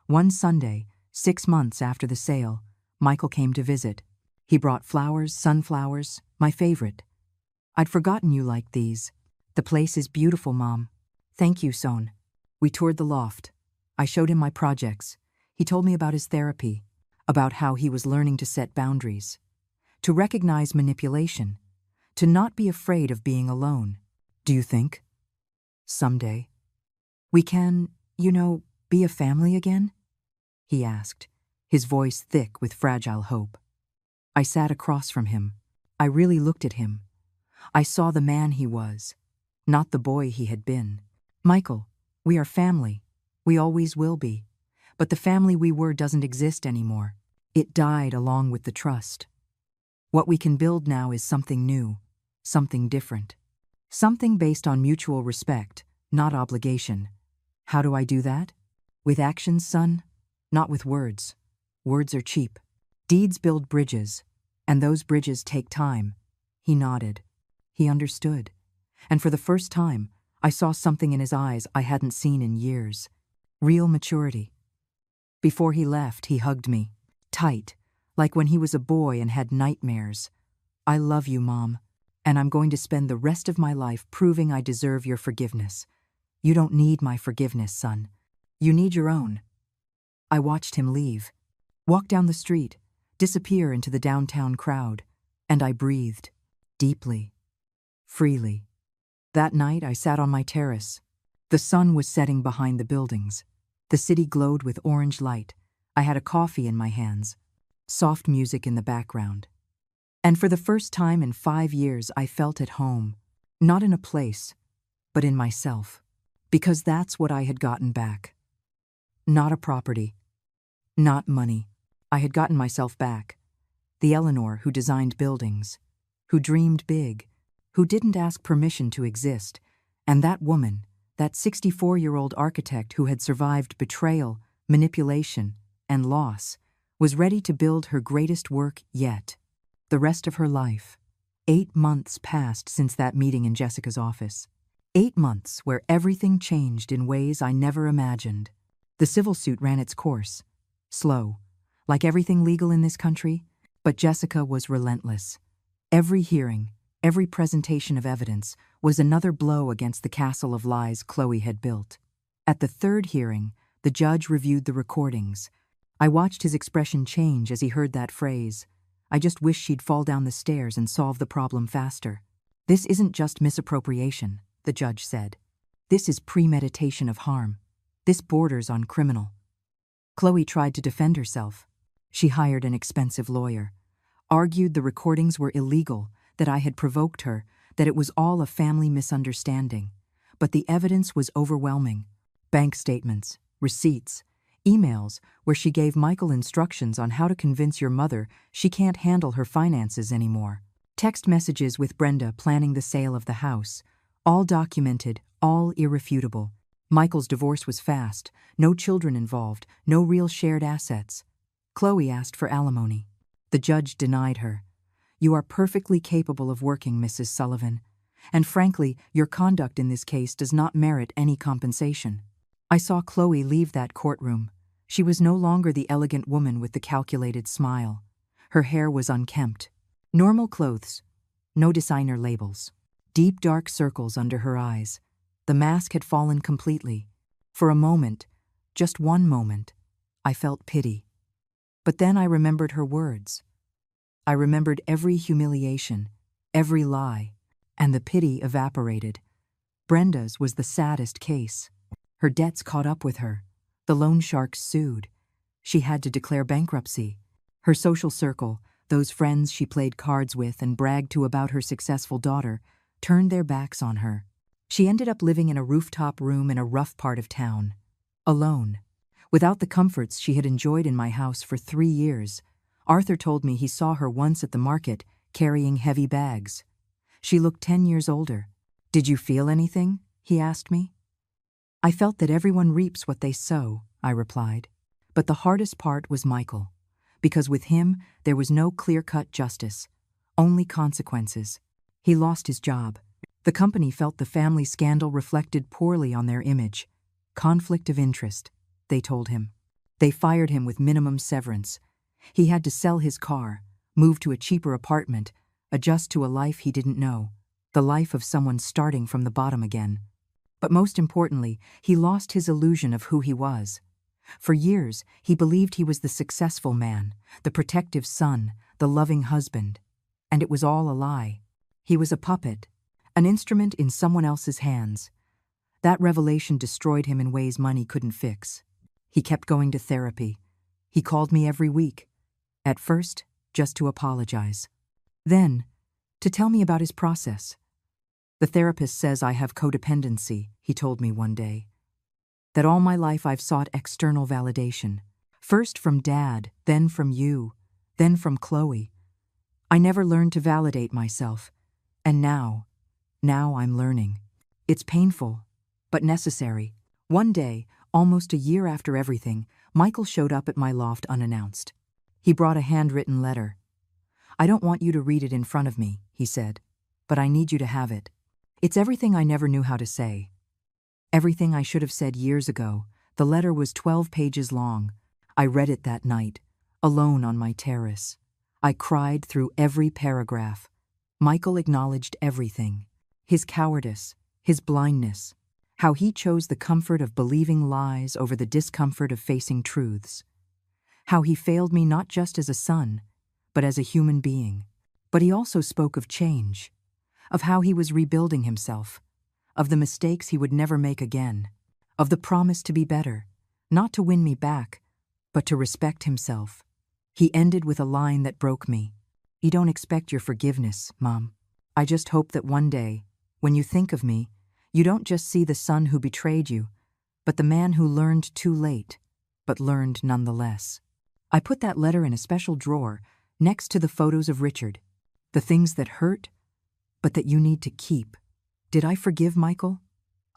Speaker 1: One Sunday, 6 months after the sale, Michael came to visit. He brought flowers, sunflowers, my favorite. I'd forgotten you liked these. The place is beautiful, Mom. Thank you, Son. We toured the loft. I showed him my projects. He told me about his therapy, about how he was learning to set boundaries, to recognize manipulation, to not be afraid of being alone. Do you think? Someday, we can, be a family again? He asked, his voice thick with fragile hope. I sat across from him. I really looked at him. I saw the man he was, not the boy he had been. Michael, we are family. We always will be. But the family we were doesn't exist anymore. It died along with the trust. What we can build now is something new, something different. Something based on mutual respect, not obligation. How do I do that? With actions, son, not with words. Words are cheap. Deeds build bridges, and those bridges take time. He nodded. He understood. And for the first time, I saw something in his eyes I hadn't seen in years. Real maturity. Before he left, he hugged me, tight, like when he was a boy and had nightmares. I love you, Mom. and I'm going to spend the rest of my life proving I deserve your forgiveness. You don't need my forgiveness, son. You need your own." I watched him leave, walk down the street, disappear into the downtown crowd, and I breathed, deeply, freely. That night I sat on my terrace. The sun was setting behind the buildings. The city glowed with orange light. I had a coffee in my hands, soft music in the background. And for the first time in 5 years I felt at home, not in a place, but in myself. Because that's what I had gotten back. Not a property, not money. I had gotten myself back. The Eleanor who designed buildings, who dreamed big, who didn't ask permission to exist, and that woman, that 64-year-old architect who had survived betrayal, manipulation, and loss, was ready to build her greatest work yet. The rest of her life. 8 months passed since that meeting in Jessica's office. 8 months where everything changed in ways I never imagined. The civil suit ran its course. Slow, like everything legal in this country, but Jessica was relentless. Every hearing, every presentation of evidence was another blow against the castle of lies Chloe had built. At the 3rd hearing, the judge reviewed the recordings. I watched his expression change as he heard that phrase. I just wish she'd fall down the stairs and solve the problem faster. "This isn't just misappropriation," the judge said. "This is premeditation of harm. This borders on criminal." Chloe tried to defend herself. She hired an expensive lawyer, argued the recordings were illegal, that I had provoked her, that it was all a family misunderstanding. But the evidence was overwhelming. Bank statements, receipts, emails where she gave Michael instructions on how to convince your mother she can't handle her finances anymore. Text messages with Brenda planning the sale of the house. All documented, all irrefutable. Michael's divorce was fast, no children involved, no real shared assets. Chloe asked for alimony. The judge denied her. "You are perfectly capable of working, Mrs. Sullivan, and frankly, your conduct in this case does not merit any compensation." I saw Chloe leave that courtroom. She was no longer the elegant woman with the calculated smile. Her hair was unkempt. Normal clothes, no designer labels. Deep dark circles under her eyes. The mask had fallen completely. For a moment, just one moment, I felt pity. But then I remembered her words. I remembered every humiliation, every lie, and the pity evaporated. Brenda's was the saddest case. Her debts caught up with her. The loan sharks sued. She had to declare bankruptcy. Her social circle, those friends she played cards with and bragged to about her successful daughter, turned their backs on her. She ended up living in a rooftop room in a rough part of town. Alone. Without the comforts she had enjoyed in my house for 3 years. Arthur told me he saw her once at the market, carrying heavy bags. She looked 10 years older. "Did you feel anything?" he asked me. "I felt that everyone reaps what they sow," I replied. But the hardest part was Michael, because with him there was no clear-cut justice, only consequences. He lost his job. The company felt the family scandal reflected poorly on their image. Conflict of interest, they told him. They fired him with minimum severance. He had to sell his car, move to a cheaper apartment, adjust to a life he didn't know, the life of someone starting from the bottom again. But most importantly, he lost his illusion of who he was. For years, he believed he was the successful man, the protective son, the loving husband. And it was all a lie. He was a puppet, an instrument in someone else's hands. That revelation destroyed him in ways money couldn't fix. He kept going to therapy. He called me every week. At first, just to apologize. Then, to tell me about his process. "The therapist says I have codependency," he told me one day. "That all my life I've sought external validation. First from Dad, then from you, then from Chloe. I never learned to validate myself. And now I'm learning. It's painful, but necessary." One day, almost a year after everything, Michael showed up at my loft unannounced. He brought a handwritten letter. "I don't want you to read it in front of me," he said, "but I need you to have it. It's everything I never knew how to say. Everything I should have said years ago." The letter was 12 pages long. I read it that night, alone on my terrace. I cried through every paragraph. Michael acknowledged everything. His cowardice, his blindness, how he chose the comfort of believing lies over the discomfort of facing truths. How he failed me not just as a son, but as a human being. But he also spoke of change, of how he was rebuilding himself, of the mistakes he would never make again, of the promise to be better, not to win me back, but to respect himself. He ended with a line that broke me. "You don't expect your forgiveness, Mom. I just hope that one day, when you think of me, you don't just see the son who betrayed you, but the man who learned too late, but learned nonetheless." I put that letter in a special drawer next to the photos of Richard, the things that hurt, but that you need to keep. Did I forgive Michael?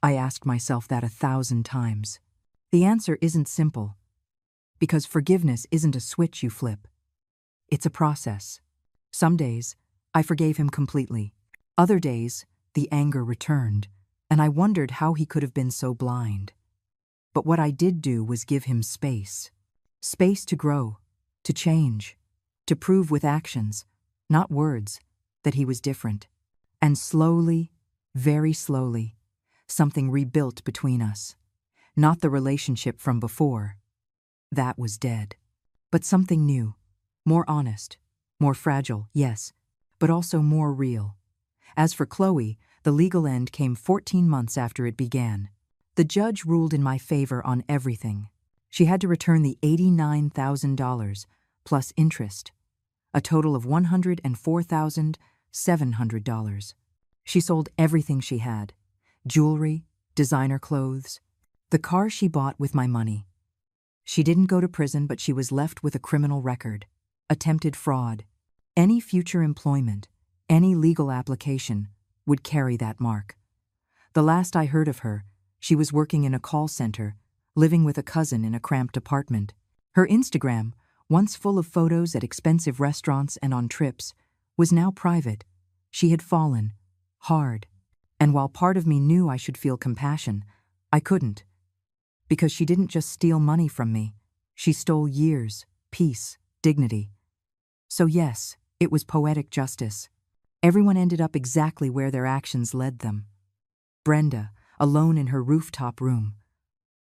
Speaker 1: I asked myself that 1,000 times. The answer isn't simple, because forgiveness isn't a switch you flip. It's a process. Some days, I forgave him completely. Other days, the anger returned, and I wondered how he could have been so blind. But what I did do was give him space. Space to grow, to change, to prove with actions, not words, that he was different. And slowly, very slowly, something rebuilt between us. Not the relationship from before. That was dead. But something new, more honest, more fragile, yes, but also more real. As for Chloe, the legal end came 14 months after it began. The judge ruled in my favor on everything. She had to return the $89,000 plus interest, a total of $104,700. She sold everything she had: jewelry, designer clothes, the car she bought with my money. She didn't go to prison, but she was left with a criminal record, attempted fraud. Any future employment, any legal application would carry that mark. The last I heard of her, she was working in a call center, living with a cousin in a cramped apartment. Her Instagram, once full of photos at expensive restaurants and on trips, was now private. She had fallen, hard, and while part of me knew I should feel compassion, I couldn't. Because she didn't just steal money from me, she stole years, peace, dignity. So yes, it was poetic justice. Everyone ended up exactly where their actions led them. Brenda, alone in her rooftop room.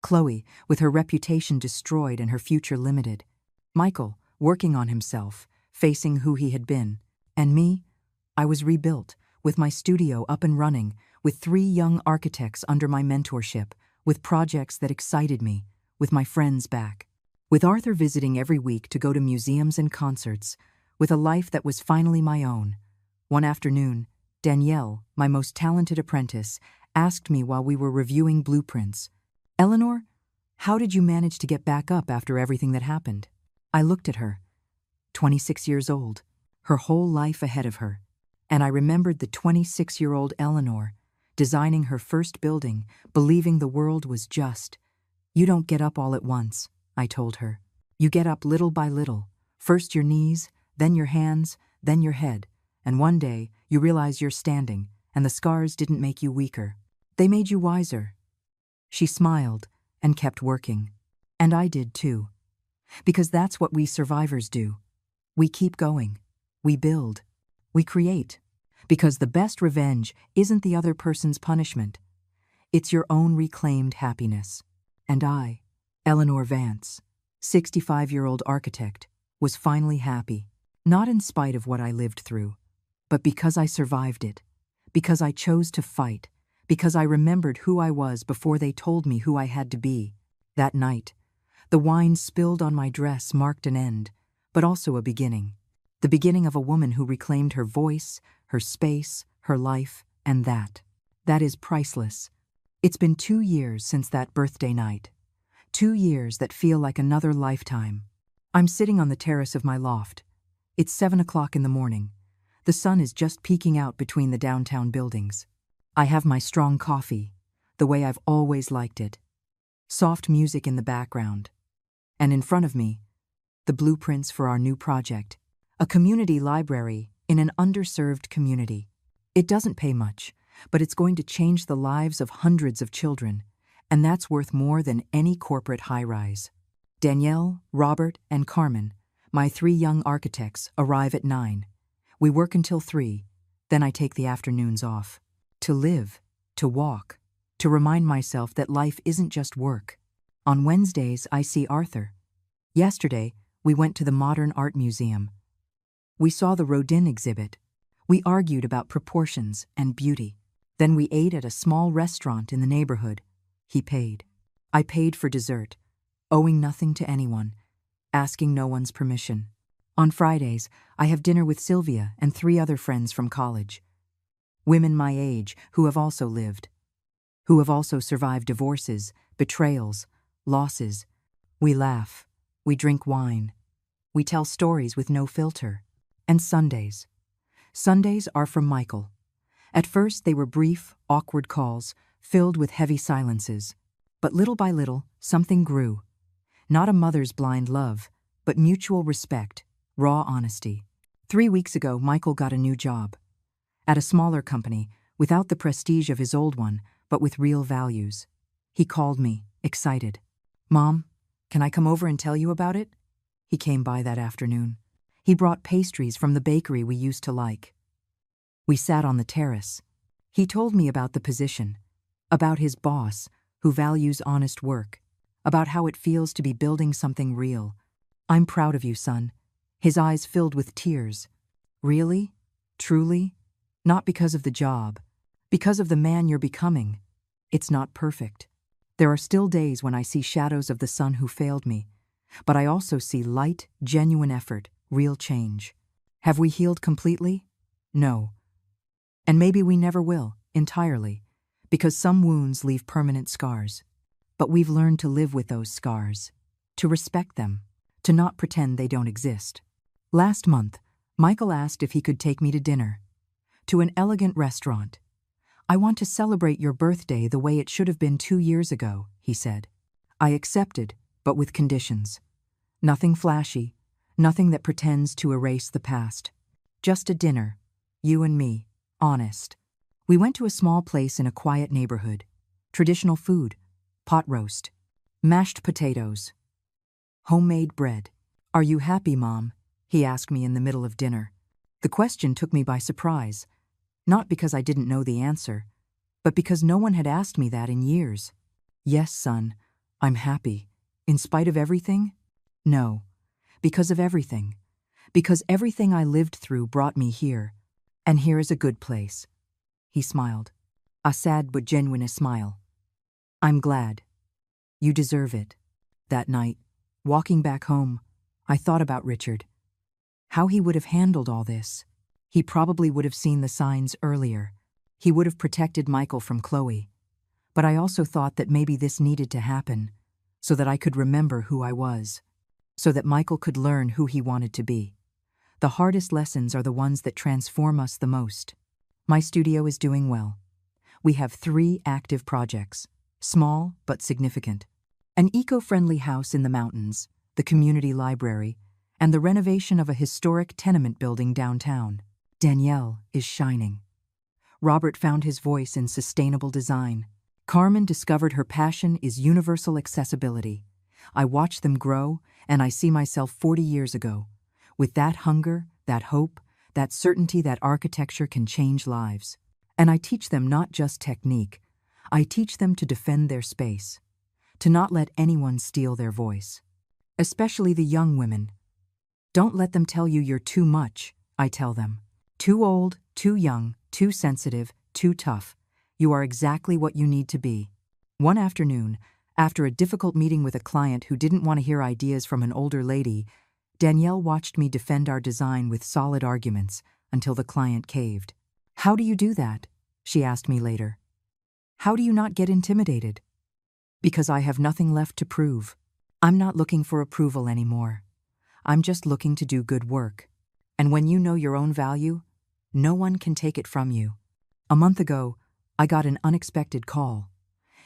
Speaker 1: Chloe, with her reputation destroyed and her future limited. Michael, working on himself, facing who he had been. And me, I was rebuilt, with my studio up and running, with 3 young architects under my mentorship, with projects that excited me, with my friends back. With Arthur visiting every week to go to museums and concerts, with a life that was finally my own. One afternoon, Danielle, my most talented apprentice, asked me while we were reviewing blueprints, "Eleanor, how did you manage to get back up after everything that happened?" I looked at her, 26 years old, her whole life ahead of her, and I remembered the 26-year-old Eleanor, designing her first building, believing the world was just. "You don't get up all at once," I told her. "You get up little by little, first your knees, then your hands, then your head, and one day you realize you're standing, and the scars didn't make you weaker. They made you wiser." She smiled and kept working. And I did too. Because that's what we survivors do. We keep going. We build. We create. Because the best revenge isn't the other person's punishment. It's your own reclaimed happiness. And I, Eleanor Vance, 65-year-old architect, was finally happy. Not in spite of what I lived through, but because I survived it. Because I chose to fight. Because I remembered who I was before they told me who I had to be. That night, the wine spilled on my dress marked an end, but also a beginning. The beginning of a woman who reclaimed her voice, her space, her life, and that. That is priceless. It's been 2 years since that birthday night. 2 years that feel like another lifetime. I'm sitting on the terrace of my loft. It's 7 o'clock in the morning. The sun is just peeking out between the downtown buildings. I have my strong coffee, the way I've always liked it. Soft music in the background. And in front of me, the blueprints for our new project. A community library in an underserved community. It doesn't pay much, but it's going to change the lives of hundreds of children, and that's worth more than any corporate high-rise. Danielle, Robert, and Carmen, my 3 young architects, arrive at 9. We work until 3, Then I take the afternoons off. To live, to walk, to remind myself that life isn't just work. On Wednesdays, I see Arthur. Yesterday, we went to the Modern Art Museum. We saw the Rodin exhibit. We argued about proportions and beauty. Then we ate at a small restaurant in the neighborhood. He paid. I paid for dessert, owing nothing to anyone, asking no one's permission. On Fridays, I have dinner with Sylvia and 3 other friends from college. Women my age who have also lived, who have also survived divorces, betrayals, losses. We laugh, we drink wine, we tell stories with no filter. And Sundays. Sundays are from Michael. At first they were brief, awkward calls, filled with heavy silences. But little by little, something grew. Not a mother's blind love, but mutual respect, raw honesty. 3 weeks ago, Michael got a new job. At a smaller company, without the prestige of his old one, but with real values. He called me, excited. "Mom, can I come over and tell you about it?" He came by that afternoon. He brought pastries from the bakery we used to like. We sat on the terrace. He told me about the position, about his boss, who values honest work, about how it feels to be building something real. "I'm proud of you, son." His eyes filled with tears. "Really? Truly? Not because of the job, because of the man you're becoming. It's not perfect. There are still days when I see shadows of the son who failed me, but I also see light, genuine effort, real change. Have we healed completely? No. And maybe we never will, entirely, because some wounds leave permanent scars. But we've learned to live with those scars, to respect them, to not pretend they don't exist. Last month, Michael asked if he could take me to dinner, to an elegant restaurant. "I want to celebrate your birthday the way it should have been 2 years ago," he said. I accepted, but with conditions. Nothing flashy, nothing that pretends to erase the past. Just a dinner, you and me, honest. We went to a small place in a quiet neighborhood. Traditional food, pot roast, mashed potatoes, homemade bread. "Are you happy, Mom?" he asked me in the middle of dinner. The question took me by surprise, not because I didn't know the answer, but because no one had asked me that in years. "Yes, son, I'm happy. In spite of everything?" "No, because of everything. Because everything I lived through brought me here, and here is a good place." He smiled, a sad but genuine smile. "I'm glad. You deserve it." That night, walking back home, I thought about Richard. How he would have handled all this. He probably would have seen the signs earlier. He would have protected Michael from Chloe. But I also thought that maybe this needed to happen, so that I could remember who I was, so that Michael could learn who he wanted to be. The hardest lessons are the ones that transform us the most. My studio is doing well. We have 3 active projects, small but significant. An eco-friendly house in the mountains, the community library, and the renovation of a historic tenement building downtown. Danielle is shining. Robert found his voice in sustainable design. Carmen discovered her passion is universal accessibility. I watch them grow, and I see myself 40 years ago, with that hunger, that hope, that certainty that architecture can change lives. And I teach them not just technique, I teach them to defend their space, to not let anyone steal their voice. Especially the young women. Don't let them tell you you're too much, I tell them. Too old, too young, too sensitive, too tough. You are exactly what you need to be. One afternoon, after a difficult meeting with a client who didn't want to hear ideas from an older lady, Danielle watched me defend our design with solid arguments until the client caved. "How do you do that?" she asked me later. "How do you not get intimidated?" "Because I have nothing left to prove. I'm not looking for approval anymore. I'm just looking to do good work. And when you know your own value, no one can take it from you." A month ago, I got an unexpected call.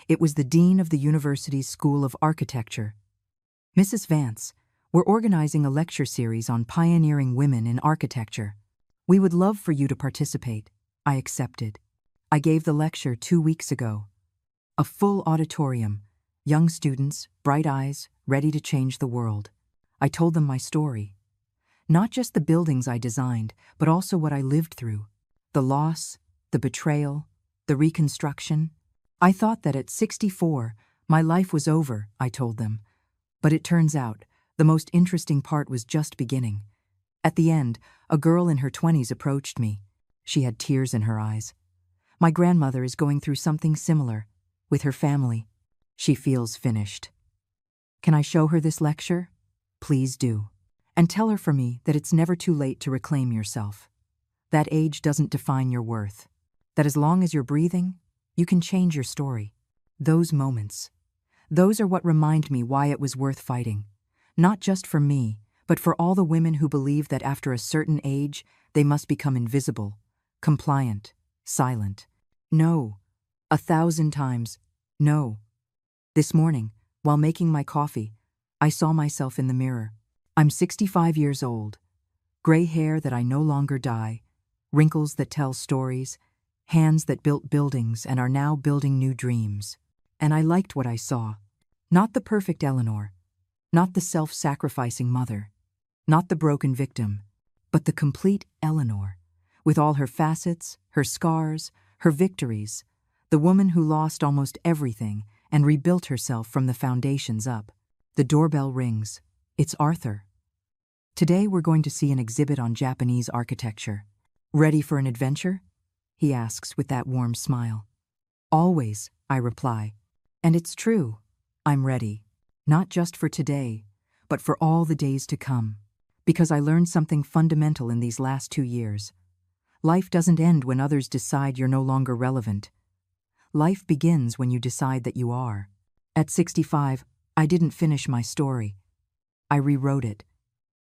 Speaker 1: It was the dean of the university's School of Architecture. "Mrs. Vance, we're organizing a lecture series on pioneering women in architecture. We would love for you to participate." I accepted. I gave the lecture 2 weeks ago. A full auditorium, young students, bright eyes, ready to change the world. I told them my story. Not just the buildings I designed, but also what I lived through. The loss, the betrayal, the reconstruction. I thought that at 64, my life was over, I told them. But it turns out, the most interesting part was just beginning. At the end, a girl in her 20s approached me. She had tears in her eyes. My grandmother is going through something similar, with her family. She feels finished. Can I show her this lecture? Please do. And tell her for me that it's never too late to reclaim yourself. That age doesn't define your worth. That as long as you're breathing, you can change your story. Those moments. Those are what remind me why it was worth fighting. Not just for me, but for all the women who believe that after a certain age, they must become invisible, compliant, silent. No. 1,000 times, no. This morning, while making my coffee, I saw myself in the mirror. I'm 65 years old. Gray hair that I no longer dye, wrinkles that tell stories, hands that built buildings and are now building new dreams. And I liked what I saw. Not the perfect Eleanor, not the self-sacrificing mother, not the broken victim, but the complete Eleanor, with all her facets, her scars, her victories, the woman who lost almost everything and rebuilt herself from the foundations up. The doorbell rings. It's Arthur. Today we're going to see an exhibit on Japanese architecture. Ready for an adventure? He asks with that warm smile. Always, I reply. And it's true. I'm ready. Not just for today, but for all the days to come. Because I learned something fundamental in these last 2 years. Life doesn't end when others decide you're no longer relevant. Life begins when you decide that you are. At 65, I didn't finish my story. I rewrote it.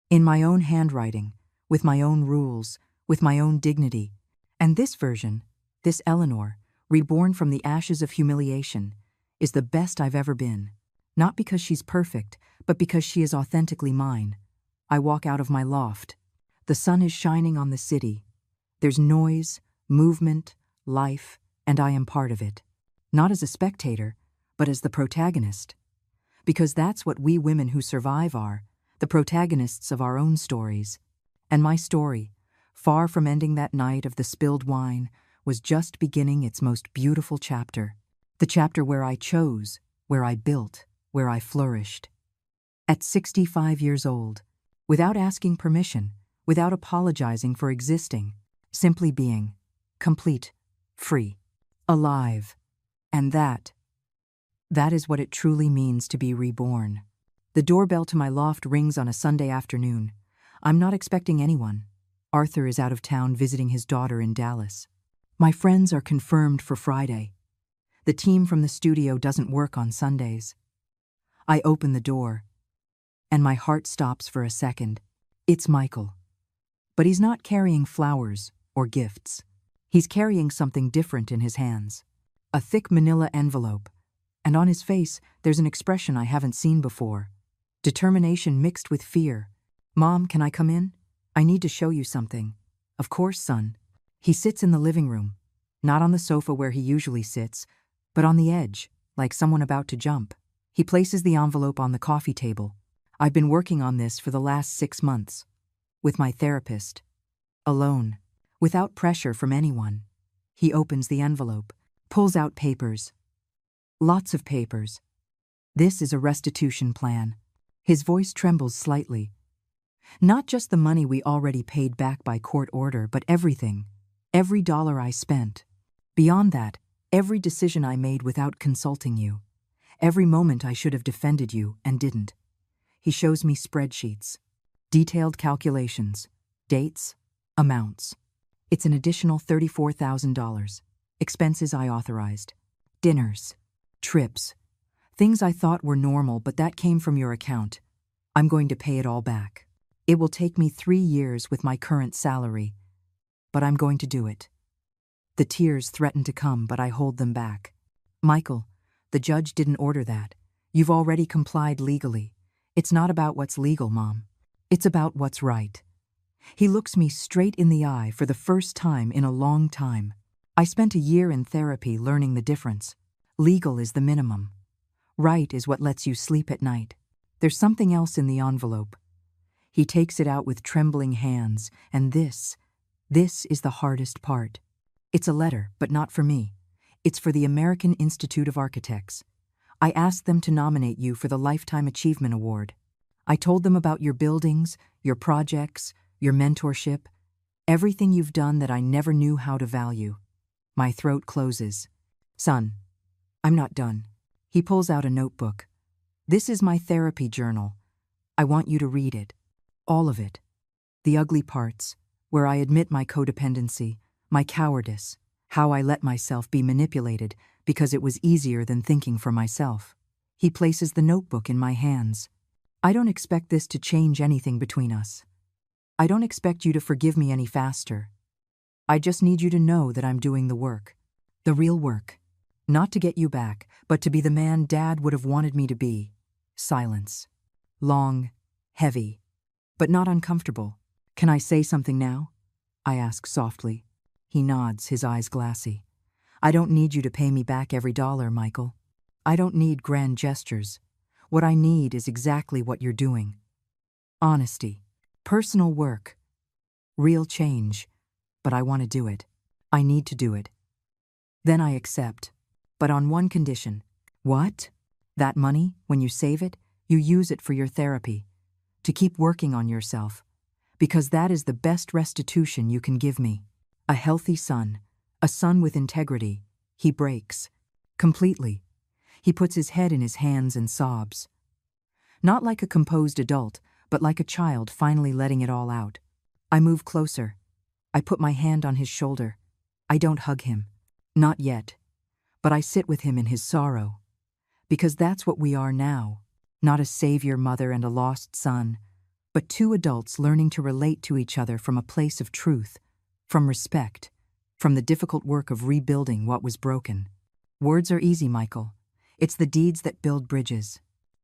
Speaker 1: In my own handwriting, with my own rules, with my own dignity. And this version, this Eleanor, reborn from the ashes of humiliation, is the best I've ever been. Not because she's perfect, but because she is authentically mine. I walk out of my loft. The sun is shining on the city. There's noise, movement, life, and I am part of it. Not as a spectator, but as the protagonist. Because that's what we women who survive are, the protagonists of our own stories. And my story, far from ending that night of the spilled wine, was just beginning its most beautiful chapter. The chapter where I chose, where I built, where I flourished. At 65 years old, without asking permission, without apologizing for existing, simply being, complete, free, alive. And that is what it truly means to be reborn. The doorbell to my loft rings on a Sunday afternoon. I'm not expecting anyone. Arthur is out of town visiting his daughter in Dallas. My friends are confirmed for Friday. The team from the studio doesn't work on Sundays. I open the door, and my heart stops for a second. It's Michael. But he's not carrying flowers or gifts. He's carrying something different in his hands. A thick manila envelope, and on his face there's an expression I haven't seen before. Determination mixed with fear. Mom, can I come in? I need to show you something. Of course, son. He sits in the living room, not on the sofa where he usually sits, but on the edge, like someone about to jump. He places the envelope on the coffee table. I've been working on this for the last 6 months. With my therapist. Alone. Without pressure from anyone. He opens the envelope, pulls out papers. Lots of papers. This is a restitution plan. His voice trembles slightly. Not just the money we already paid back by court order, but everything. Every dollar I spent. Beyond that, every decision I made without consulting you. Every moment I should have defended you and didn't. He shows me spreadsheets. Detailed calculations. Dates. Amounts. It's an additional $34,000. Expenses I authorized. Dinners. Trips. Things I thought were normal, but that came from your account. I'm going to pay it all back. It will take me 3 years with my current salary, but I'm going to do it. The tears threaten to come, but I hold them back. Michael, the judge didn't order that. You've already complied legally. It's not about what's legal, Mom. It's about what's right. He looks me straight in the eye for the first time in a long time. I spent a year in therapy learning the difference. Legal is the minimum. Right is what lets you sleep at night. There's something else in the envelope. He takes it out with trembling hands, and this This is the hardest part. It's a letter, but not for me. It's for the American Institute of Architects. I asked them to nominate you for the Lifetime Achievement Award. I told them about your buildings, your projects, your mentorship, everything you've done that I never knew how to value. My throat closes. Son, I'm not done. He pulls out a notebook. This is my therapy journal. I want you to read it. All of it. The ugly parts, where I admit my codependency, my cowardice, how I let myself be manipulated because it was easier than thinking for myself. He places the notebook in my hands. I don't expect this to change anything between us. I don't expect you to forgive me any faster. I just need you to know that I'm doing the work. The real work. Not to get you back, but to be the man Dad would have wanted me to be. Silence. Long, heavy, but not uncomfortable. Can I say something now? I ask softly. He nods, his eyes glassy. I don't need you to pay me back every dollar, Michael. I don't need grand gestures. What I need is exactly what you're doing. Honesty. Personal work. Real change. But I want to do it. I need to do it. Then I accept. But on one condition. What? That money, when you save it, you use it for your therapy. To keep working on yourself. Because that is the best restitution you can give me. A healthy son. A son with integrity. He breaks. Completely. He puts his head in his hands and sobs. Not like a composed adult, but like a child finally letting it all out. I move closer. I put my hand on his shoulder. I don't hug him. Not yet. But I sit with him in his sorrow. Because that's what we are now. Not a savior mother and a lost son, but two adults learning to relate to each other from a place of truth, from respect, from the difficult work of rebuilding what was broken. Words are easy, Michael. It's the deeds that build bridges.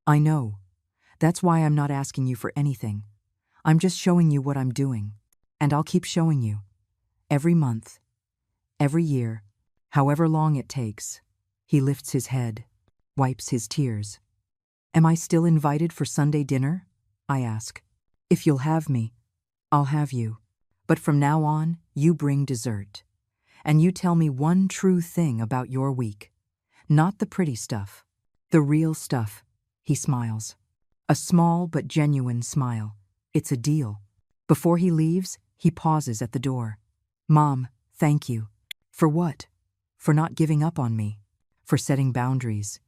Speaker 1: I know. That's why I'm not asking you for anything. I'm just showing you what I'm doing. And I'll keep showing you. Every month. Every year. However long it takes. He lifts his head. Wipes his tears. Am I still invited for Sunday dinner? I ask. If you'll have me, I'll have you. But from now on, you bring dessert. And you tell me one true thing about your week. Not the pretty stuff. The real stuff. He smiles. A small but genuine smile. It's a deal. Before he leaves, he pauses at the door. Mom, thank you. For what? For not giving up on me. For setting boundaries.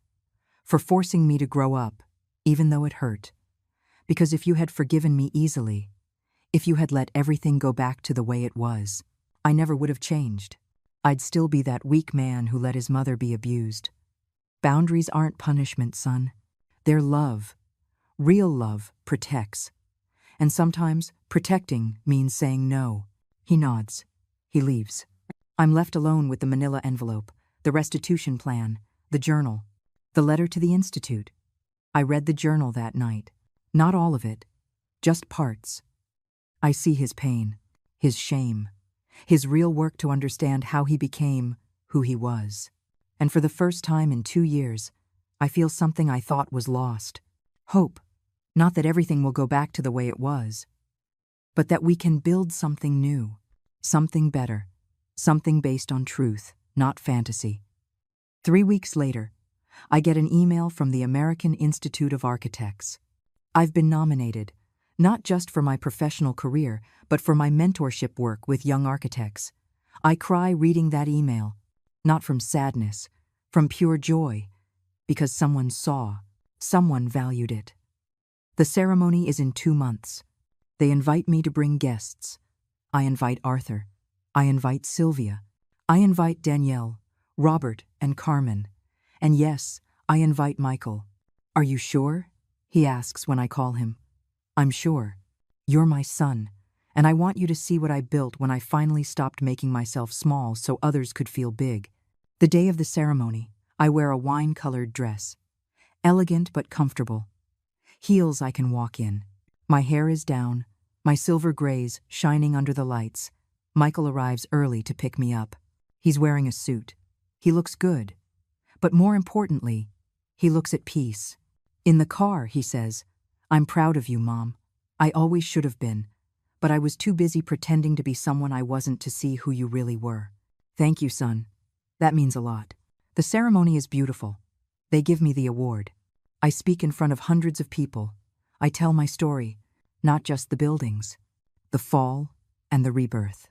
Speaker 1: For forcing me to grow up, even though it hurt. Because if you had forgiven me easily, if you had let everything go back to the way it was, I never would have changed. I'd still be that weak man who let his mother be abused. Boundaries aren't punishment, son. They're love. Real love protects. And sometimes protecting means saying no. He nods. He leaves. I'm left alone with the manila envelope, the restitution plan, the journal, the letter to the Institute. I read the journal that night. Not all of it, just parts. I see his pain, his shame, his real work to understand how he became who he was. And for the first time in 2 years, I feel something I thought was lost. Hope. Not that everything will go back to the way it was, but that we can build something new, something better, something based on truth, not fantasy. 3 weeks later, I get an email from the American Institute of Architects. I've been nominated, not just for my professional career, but for my mentorship work with young architects. I cry reading that email, not from sadness, from pure joy, because someone saw, someone valued it. The ceremony is in 2 months. They invite me to bring guests. I invite Arthur. I invite Sylvia. I invite Danielle, Robert, and Carmen. And yes, I invite Michael. Are you sure? He asks when I call him. I'm sure. You're my son, and I want you to see what I built when I finally stopped making myself small so others could feel big. The day of the ceremony, I wear a wine-colored dress. Elegant but comfortable. Heels I can walk in. My hair is down, my silver grays shining under the lights. Michael arrives early to pick me up. He's wearing a suit. He looks good. But more importantly, he looks at peace. In the car, he says, I'm proud of you, Mom. I always should have been. but I was too busy pretending to be someone I wasn't to see who you really were. Thank you, son. That means a lot. The ceremony is beautiful. They give me the award. I speak in front of hundreds of people. I tell my story, not just the buildings, the fall and the rebirth.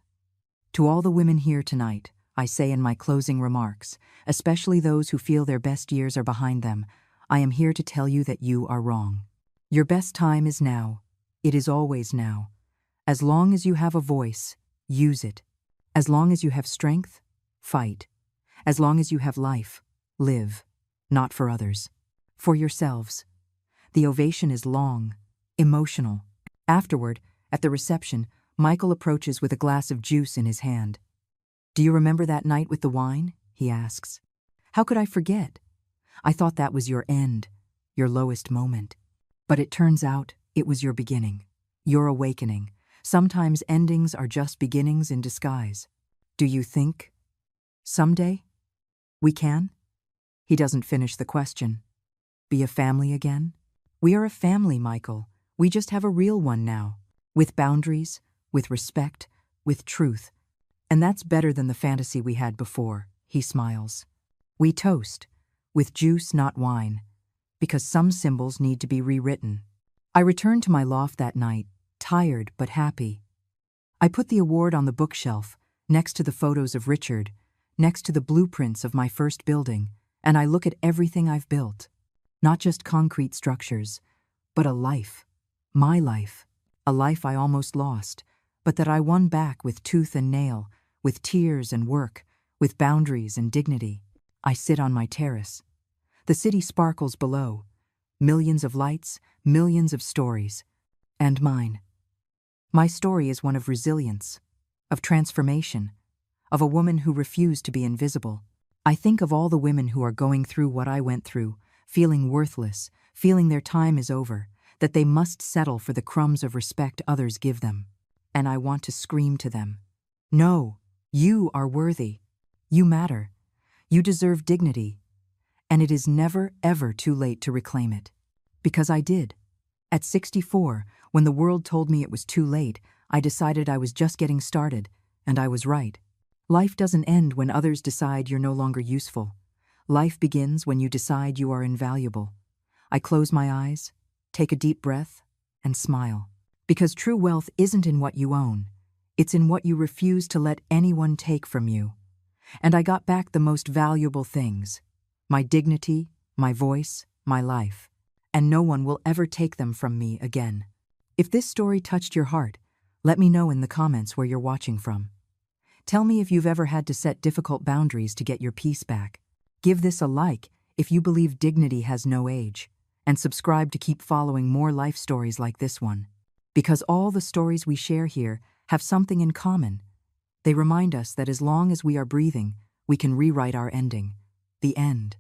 Speaker 1: To all the women here tonight, I say in my closing remarks, especially those who feel their best years are behind them, I am here to tell you that you are wrong. Your best time is now. It is always now. As long as you have a voice, use it. As long as you have strength, fight. As long as you have life, live. Not for others. For yourselves. The ovation is long, emotional. Afterward, at the reception, Michael approaches with a glass of juice in his hand. Do you remember that night with the wine? He asks. How could I forget? I thought that was your end, your lowest moment. But it turns out it was your beginning, your awakening. Sometimes endings are just beginnings in disguise. Do you think someday we can? He doesn't finish the question. Be a family again? We are a family, Michael. We just have a real one now. With boundaries, with respect, with truth. And that's better than the fantasy we had before, he smiles. We toast, with juice, not wine, because some symbols need to be rewritten. I returned to my loft that night, tired but happy. I put the award on the bookshelf, next to the photos of Richard, next to the blueprints of my first building, and I look at everything I've built. Not just concrete structures, but a life. My life. A life I almost lost, but that I won back with tooth and nail, with tears and work, with boundaries and dignity. I sit on my terrace. The city sparkles below. Millions of lights, millions of stories. And mine. My story is one of resilience, of transformation, of a woman who refused to be invisible. I think of all the women who are going through what I went through, feeling worthless, feeling their time is over, that they must settle for the crumbs of respect others give them. And I want to scream to them. No, you are worthy. You matter. You deserve dignity. And it is never, ever too late to reclaim it. Because I did. At 64, when the world told me it was too late, I decided I was just getting started, and I was right. Life doesn't end when others decide you're no longer useful. Life begins when you decide you are invaluable. I close my eyes, take a deep breath, and smile. Because true wealth isn't in what you own. It's in what you refuse to let anyone take from you. And I got back the most valuable things. My dignity, my voice, my life. And no one will ever take them from me again. If this story touched your heart, let me know in the comments where you're watching from. Tell me if you've ever had to set difficult boundaries to get your peace back. Give this a like if you believe dignity has no age. And subscribe to keep following more life stories like this one. Because all the stories we share here have something in common. They remind us that as long as we are breathing, we can rewrite our ending. The end.